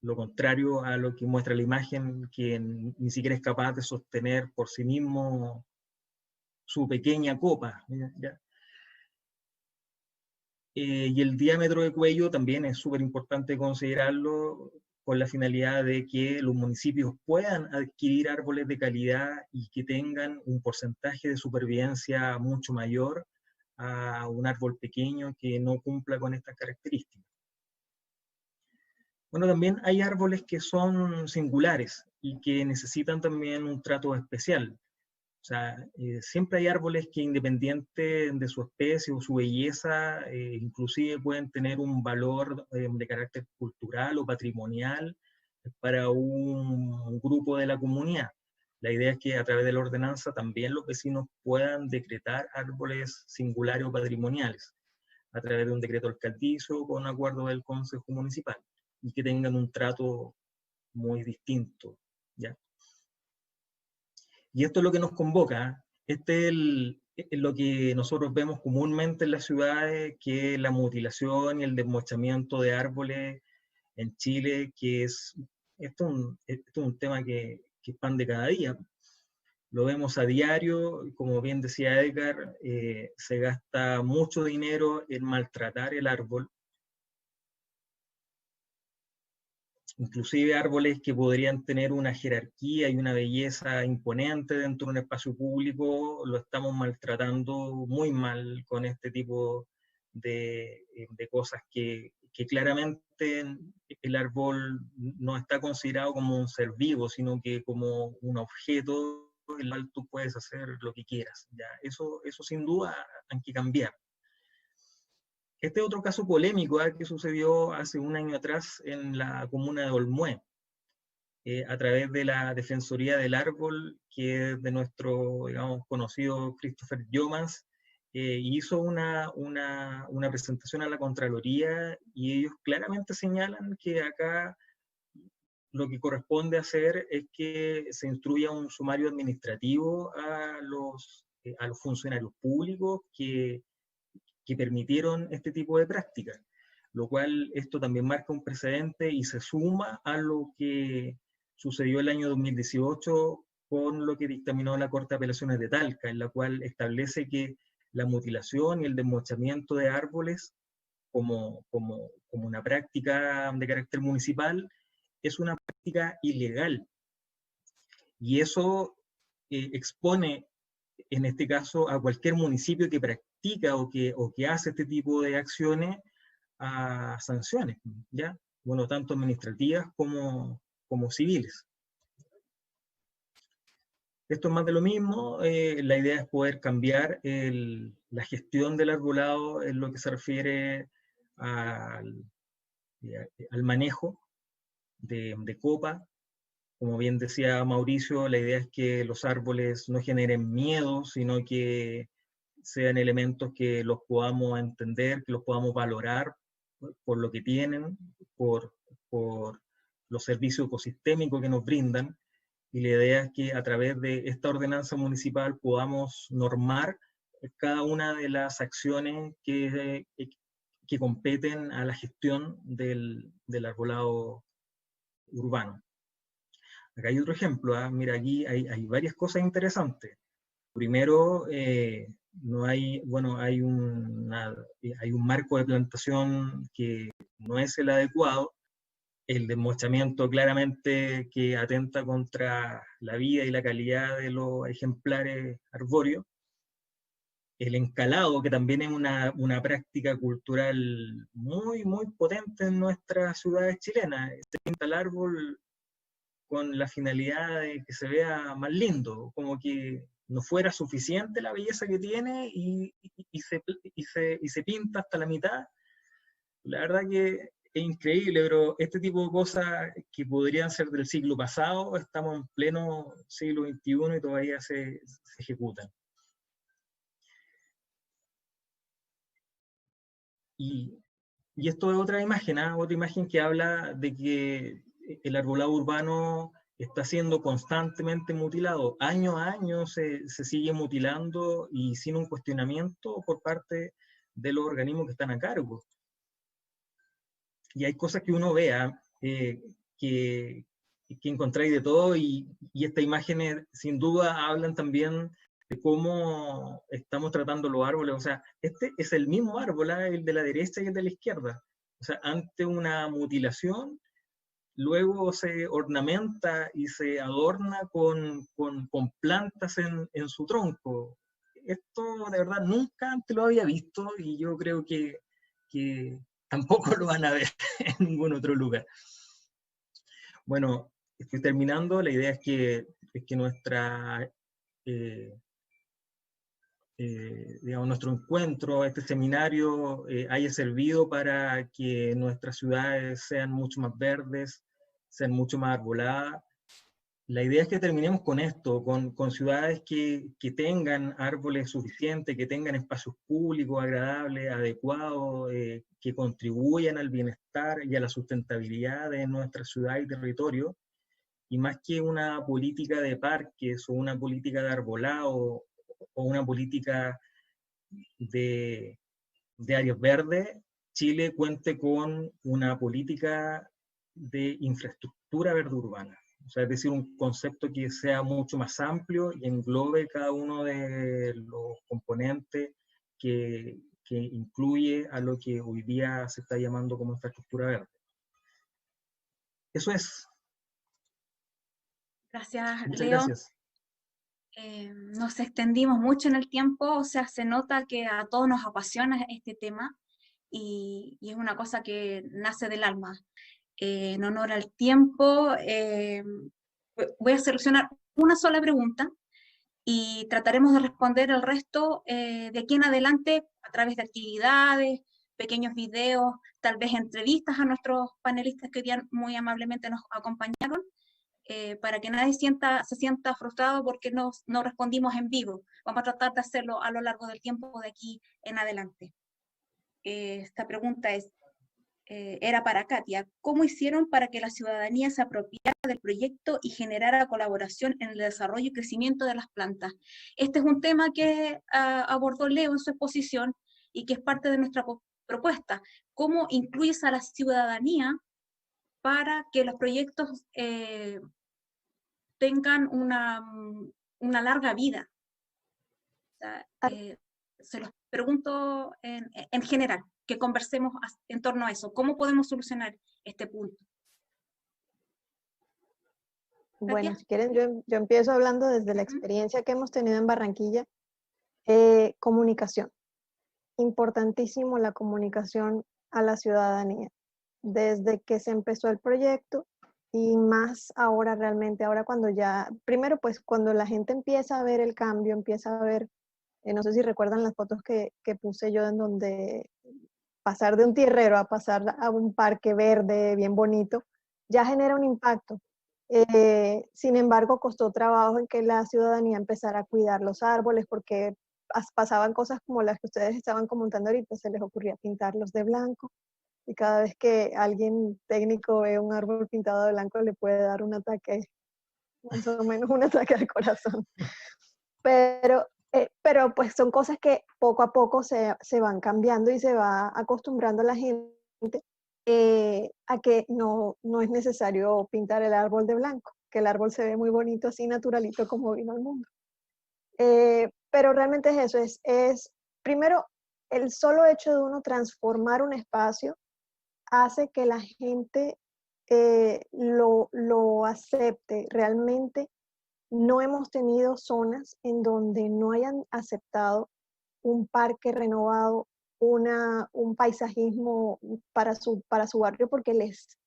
lo contrario a lo que muestra la imagen, que ni siquiera es capaz de sostener por sí mismo su pequeña copa. ¿Ya? Y el diámetro de cuello también es súper importante considerarlo con la finalidad de que los municipios puedan adquirir árboles de calidad y que tengan un porcentaje de supervivencia mucho mayor a un árbol pequeño que no cumpla con estas características. Bueno, también hay árboles que son singulares y que necesitan también un trato especial. O sea, siempre hay árboles que independiente de su especie o su belleza, inclusive pueden tener un valor de carácter cultural o patrimonial para un grupo de la comunidad. La idea es que a través de la ordenanza también los vecinos puedan decretar árboles singulares o patrimoniales a través de un decreto alcaldizo con acuerdo del Consejo Municipal y que tengan un trato muy distinto, ¿ya? Y esto es lo que nos convoca. Este es lo que nosotros vemos comúnmente en las ciudades, que es la mutilación y el desmochamiento de árboles en Chile, que esto es un tema que es pan de cada día. Lo vemos a diario, como bien decía Edgar, se gasta mucho dinero en maltratar el árbol. Inclusive árboles que podrían tener una jerarquía y una belleza imponente dentro de un espacio público, lo estamos maltratando muy mal con este tipo de cosas que claramente el árbol no está considerado como un ser vivo, sino que como un objeto en el cual tú puedes hacer lo que quieras. ¿Ya? Eso sin duda hay que cambiar. Este es otro caso polémico que sucedió hace un año atrás en la comuna de Olmué, a través de la Defensoría del Árbol, que es de nuestro, digamos, conocido Christopher Jomans, hizo una presentación a la Contraloría y ellos claramente señalan que acá lo que corresponde hacer es que se instruya un sumario administrativo a los funcionarios públicos que permitieron este tipo de prácticas, lo cual esto también marca un precedente y se suma a lo que sucedió el año 2018 con lo que dictaminó la Corte de Apelaciones de Talca, en la cual establece que la mutilación y el desmochamiento de árboles como una práctica de carácter municipal es una práctica ilegal. Y eso expone en este caso a cualquier municipio que practica o que hace este tipo de acciones a sanciones, ¿ya? Bueno, tanto administrativas como civiles. Esto es más de lo mismo, la idea es poder cambiar la gestión del arbolado en lo que se refiere al manejo de copa. Como bien decía Mauricio, la idea es que los árboles no generen miedo, sino que sean elementos que los podamos entender, que los podamos valorar por lo que tienen, por los servicios ecosistémicos que nos brindan. Y la idea es que a través de esta ordenanza municipal podamos normar cada una de las acciones que competen a la gestión del arbolado urbano. Acá hay otro ejemplo, mira, aquí hay varias cosas interesantes. Primero, no hay, bueno, hay un marco de plantación que no es el adecuado, el desmochamiento claramente que atenta contra la vida y la calidad de los ejemplares arbóreos, el encalado, que también es una práctica cultural muy, muy potente en nuestras ciudades chilenas. Se pinta el árbol con la finalidad de que se vea más lindo, como que no fuera suficiente la belleza que tiene y se pinta hasta la mitad. La verdad que es increíble, pero este tipo de cosas que podrían ser del siglo pasado, estamos en pleno siglo XXI y todavía se ejecutan. Y esto es otra imagen, otra imagen que habla de que el arbolado urbano está siendo constantemente mutilado. Año a año se sigue mutilando y sin un cuestionamiento por parte de los organismos que están a cargo. Y hay cosas que uno vea que encontráis de todo, y estas imágenes sin duda hablan también de cómo estamos tratando los árboles. O sea, este es el mismo árbol, el de la derecha y el de la izquierda. O sea, ante una mutilación, luego se ornamenta y se adorna con plantas en su tronco. Esto de verdad nunca antes lo había visto, y yo creo que tampoco lo van a ver en ningún otro lugar. Bueno, estoy terminando. La idea es que nuestra, digamos, nuestro encuentro, este seminario, haya servido para que nuestras ciudades sean mucho más verdes, sean mucho más arboladas. La idea es que terminemos con esto, con ciudades que tengan árboles suficientes, que tengan espacios públicos agradables, adecuados, que contribuyan al bienestar y a la sustentabilidad de nuestra ciudad y territorio, y más que una política de parques o una política de arbolado o una política de áreas verdes, Chile cuente con una política de infraestructura verde urbana. O sea, es decir, un concepto que sea mucho más amplio y englobe cada uno de los componentes que incluye a lo que hoy día se está llamando como infraestructura verde. Eso es. Gracias, Muchas Leo. gracias. Nos extendimos mucho en el tiempo, o sea, se nota que a todos nos apasiona este tema y es una cosa que nace del alma. En honor al tiempo, voy a seleccionar una sola pregunta y trataremos de responder el resto de aquí en adelante a través de actividades, pequeños videos, tal vez entrevistas a nuestros panelistas que hoy día muy amablemente nos acompañaron, para que nadie se sienta frustrado porque no respondimos en vivo. Vamos a tratar de hacerlo a lo largo del tiempo de aquí en adelante. Esta pregunta era para Katia. ¿Cómo hicieron para que la ciudadanía se apropiara del proyecto y generara colaboración en el desarrollo y crecimiento de las plantas? Este es un tema que abordó Leo en su exposición y que es parte de nuestra propuesta. ¿Cómo incluyes a la ciudadanía para que los proyectos tengan una larga vida? O sea, se los pregunto en general, que conversemos en torno a eso. ¿Cómo podemos solucionar este punto? Bueno, si quieren, yo empiezo hablando desde la experiencia que hemos tenido en Barranquilla. Comunicación. Importantísimo la comunicación a la ciudadanía. Desde que se empezó el proyecto y más ahora realmente, ahora cuando ya, primero pues cuando la gente empieza a ver el cambio, empieza a ver, no sé si recuerdan las fotos que puse yo en donde pasar de un tierrero a pasar a un parque verde bien bonito, ya genera un impacto. Sin embargo, costó trabajo en que la ciudadanía empezara a cuidar los árboles porque pasaban cosas como las que ustedes estaban comentando ahorita, se les ocurría pintarlos de blanco y cada vez que alguien técnico ve un árbol pintado de blanco le puede dar un ataque, más o menos un ataque al corazón. Pero pues son cosas que poco a poco se van cambiando y se va acostumbrando a la gente a que no es necesario pintar el árbol de blanco, que el árbol se ve muy bonito así naturalito como vino al mundo. pero realmente es eso, es primero el solo hecho de uno transformar un espacio hace que la gente lo acepte. Realmente no hemos tenido zonas en donde no hayan aceptado un parque renovado, un paisajismo para su barrio, porque les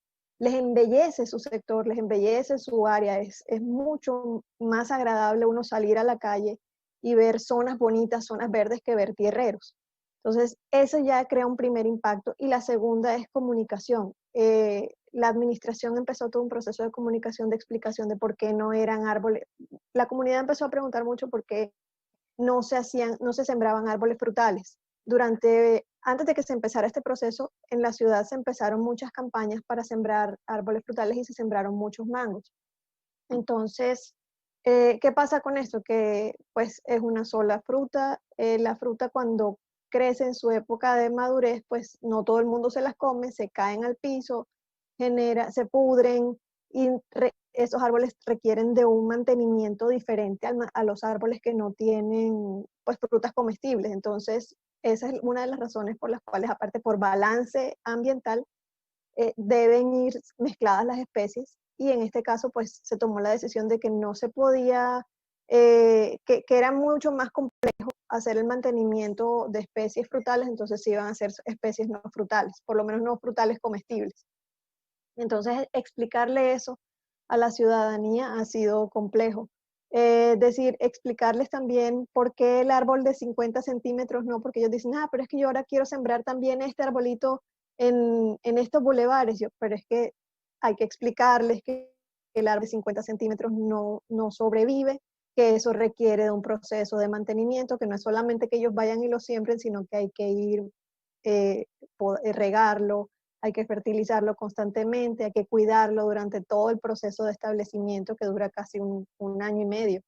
embellece su sector, les embellece su área. Es mucho más agradable uno salir a la calle y ver zonas bonitas, zonas verdes, que ver tierreros. Entonces, eso ya crea un primer impacto. Y la segunda es comunicación. La administración empezó todo un proceso de comunicación, de explicación de por qué no eran árboles. La comunidad empezó a preguntar mucho por qué no se sembraban árboles frutales. Antes de que se empezara este proceso, en la ciudad se empezaron muchas campañas para sembrar árboles frutales y se sembraron muchos mangos. Entonces, ¿qué pasa con esto? Que pues es una sola fruta. La fruta, cuando crece en su época de madurez, pues no todo el mundo se las come, se caen al piso, se pudren, y esos árboles requieren de un mantenimiento diferente a los árboles que no tienen pues frutas comestibles. Entonces, esa es una de las razones por las cuales, aparte por balance ambiental, deben ir mezcladas las especies, y en este caso pues se tomó la decisión de que no se podía, que era mucho más complejo hacer el mantenimiento de especies frutales, entonces se iban a hacer especies no frutales, por lo menos no frutales comestibles. Entonces, explicarle eso a la ciudadanía ha sido complejo. Decir, explicarles también por qué el árbol de 50 centímetros no, porque ellos dicen, pero es que yo ahora quiero sembrar también este arbolito en estos bulevares. Pero es que hay que explicarles que el árbol de 50 centímetros no sobrevive, que eso requiere de un proceso de mantenimiento, que no es solamente que ellos vayan y lo siembren, sino que hay que ir, regarlo, hay que fertilizarlo constantemente, hay que cuidarlo durante todo el proceso de establecimiento, que dura casi un año y medio.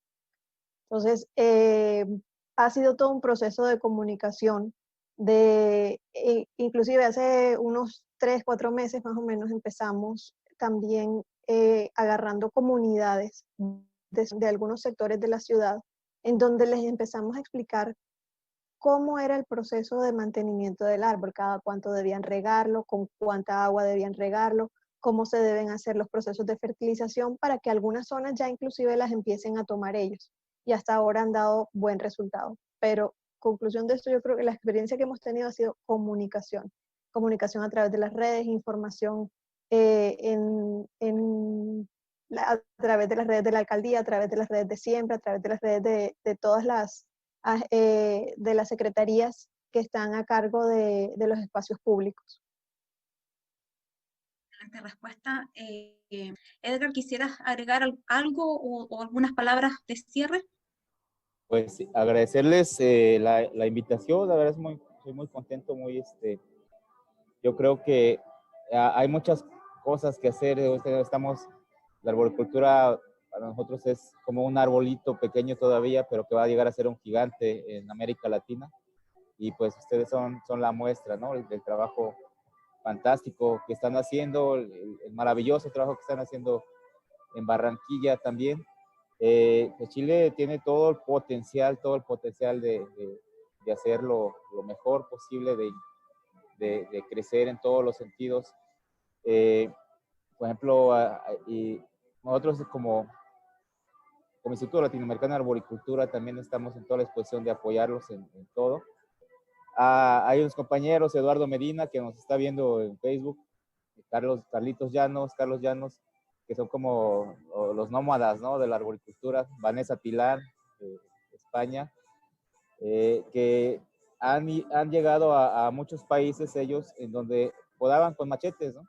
Entonces, ha sido todo un proceso de comunicación. Inclusive hace unos 3, 4 meses más o menos empezamos también agarrando comunidades de algunos sectores de la ciudad, en donde les empezamos a explicar cómo era el proceso de mantenimiento del árbol, cada cuánto debían regarlo, con cuánta agua debían regarlo, cómo se deben hacer los procesos de fertilización, para que algunas zonas ya inclusive las empiecen a tomar ellos. Y hasta ahora han dado buen resultado. Pero conclusión de esto, yo creo que la experiencia que hemos tenido ha sido comunicación. Comunicación a través de las redes, información a través de las redes de la alcaldía, a través de las redes de siembra, a través de las redes de todas de las secretarías que están a cargo de los espacios públicos. Excelente respuesta. Edgar, ¿quisieras agregar algo o algunas palabras de cierre? Pues agradecerles la invitación. La verdad soy muy contento, yo creo que hay muchas cosas que hacer. La arboricultura para nosotros es como un arbolito pequeño todavía, pero que va a llegar a ser un gigante en América Latina. Y pues ustedes son la muestra, ¿no? Del trabajo fantástico que están haciendo, el maravilloso trabajo que están haciendo en Barranquilla también. Pues Chile tiene todo el potencial de hacer lo mejor posible, de crecer en todos los sentidos. Por ejemplo, y nosotros como Instituto Latinoamericano de Arboricultura también estamos en toda la disposición de apoyarlos en todo. Hay unos compañeros, Eduardo Medina, que nos está viendo en Facebook, Carlos Llanos, que son como los nómadas, ¿no?, de la arboricultura, Vanessa Pilar, de España, que han llegado a muchos países ellos en donde podaban con machetes, ¿no?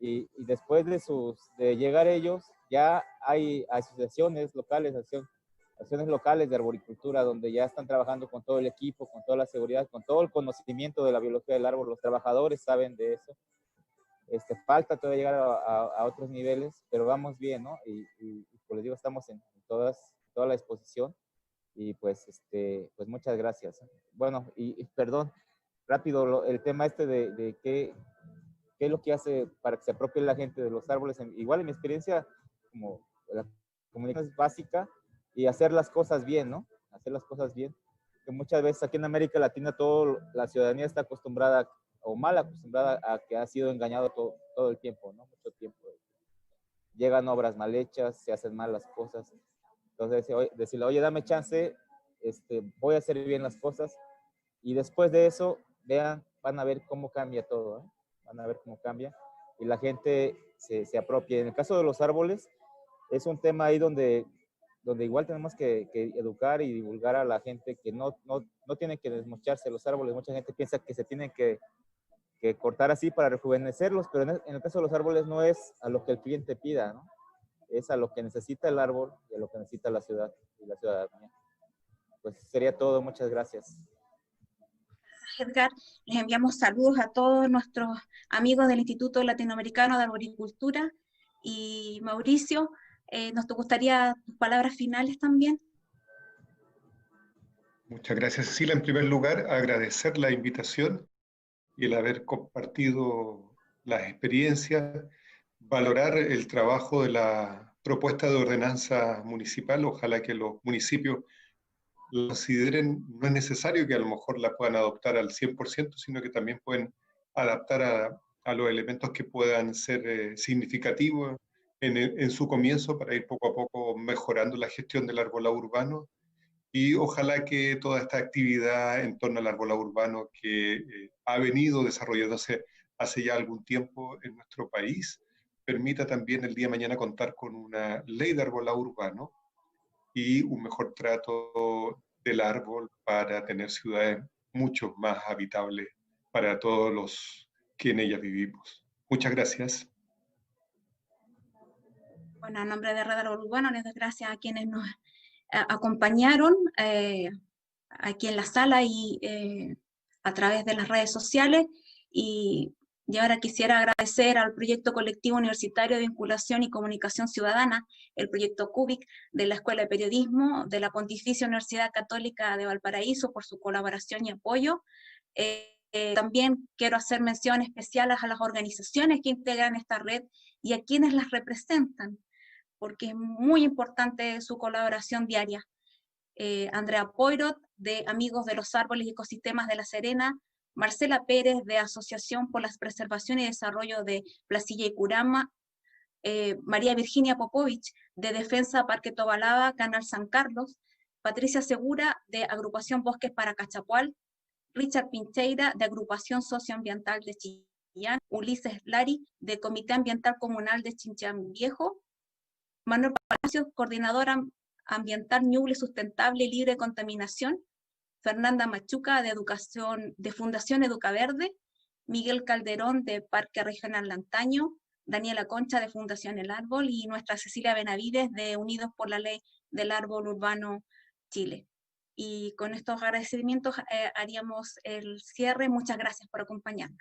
Y después de llegar ellos, ya hay asociaciones locales, acciones locales de arboricultura, donde ya están trabajando con todo el equipo, con toda la seguridad, con todo el conocimiento de la biología del árbol. Los trabajadores saben de eso. Falta todavía llegar a otros niveles, pero vamos bien, ¿no? Y pues les digo, estamos en toda la exposición. Y pues, pues muchas gracias. Bueno, y perdón, rápido, el tema de qué es lo que hace para que se apropie la gente de los árboles. Igual en mi experiencia, como la comunicación es básica, y hacer las cosas bien, ¿no? hacer las cosas bien. Que muchas veces aquí en América Latina la ciudadanía está acostumbrada o mal acostumbrada a que ha sido engañado todo el tiempo, ¿no? Mucho tiempo. Llegan obras mal hechas, se hacen mal las cosas. Entonces, decirle, oye, dame chance, voy a hacer bien las cosas. Y después de eso, van a ver cómo cambia todo, ¿eh? Van a ver cómo cambia. Y la gente se apropia. En el caso de los árboles, es un tema ahí donde igual tenemos que educar y divulgar a la gente que no tiene que desmocharse los árboles. Mucha gente piensa que se tienen que cortar así para rejuvenecerlos, pero en el caso de los árboles no es a lo que el cliente pida, ¿no? Es a lo que necesita el árbol y a lo que necesita la ciudad y la ciudadanía. Pues sería todo, muchas gracias. Edgar, les enviamos saludos a todos nuestros amigos del Instituto Latinoamericano de Arboricultura. Y Mauricio, ¿nos gustaría tus palabras finales también? Muchas gracias, Cecilia. En primer lugar, agradecer la invitación y el haber compartido las experiencias, valorar el trabajo de la propuesta de ordenanza municipal. Ojalá que los municipios lo consideren. No es necesario que a lo mejor la puedan adoptar al 100%, sino que también pueden adaptar a los elementos que puedan ser significativos en su comienzo para ir poco a poco mejorando la gestión del arbolado urbano. Y ojalá que toda esta actividad en torno al arbolado urbano que ha venido desarrollándose hace ya algún tiempo en nuestro país, permita también el día de mañana contar con una ley de arbolado urbano y un mejor trato del árbol para tener ciudades mucho más habitables para todos los que en ellas vivimos. Muchas gracias. Bueno, a nombre de Red Árbol Urbano, les doy gracias a quienes nos acompañaron aquí en la sala y a través de las redes sociales. Y ahora quisiera agradecer al Proyecto Colectivo Universitario de Vinculación y Comunicación Ciudadana, el Proyecto CUBIC, de la Escuela de Periodismo de la Pontificia Universidad Católica de Valparaíso por su colaboración y apoyo. También quiero hacer mención especial a las organizaciones que integran esta red y a quienes las representan, porque es muy importante su colaboración diaria. Andrea Poirot, de Amigos de los Árboles y Ecosistemas de La Serena, Marcela Pérez, de Asociación por la Preservación y Desarrollo de Placilla y Curama, María Virginia Popovich, de Defensa Parque Tobalaba, Canal San Carlos, Patricia Segura, de Agrupación Bosques para Cachapual, Richard Pincheira, de Agrupación Socioambiental de Chillán, Ulises Lari, de Comité Ambiental Comunal de Chinchán Viejo, Manuel Palacios, coordinadora ambiental Ñuble Sustentable y Libre de Contaminación, Fernanda Machuca, de Fundación Educaverde, Miguel Calderón, de Parque Regional Lantaño, Daniela Concha, de Fundación El Árbol, y nuestra Cecilia Benavides, de Unidos por la Ley del Árbol Urbano Chile. Y con estos agradecimientos haríamos el cierre. Muchas gracias por acompañarnos.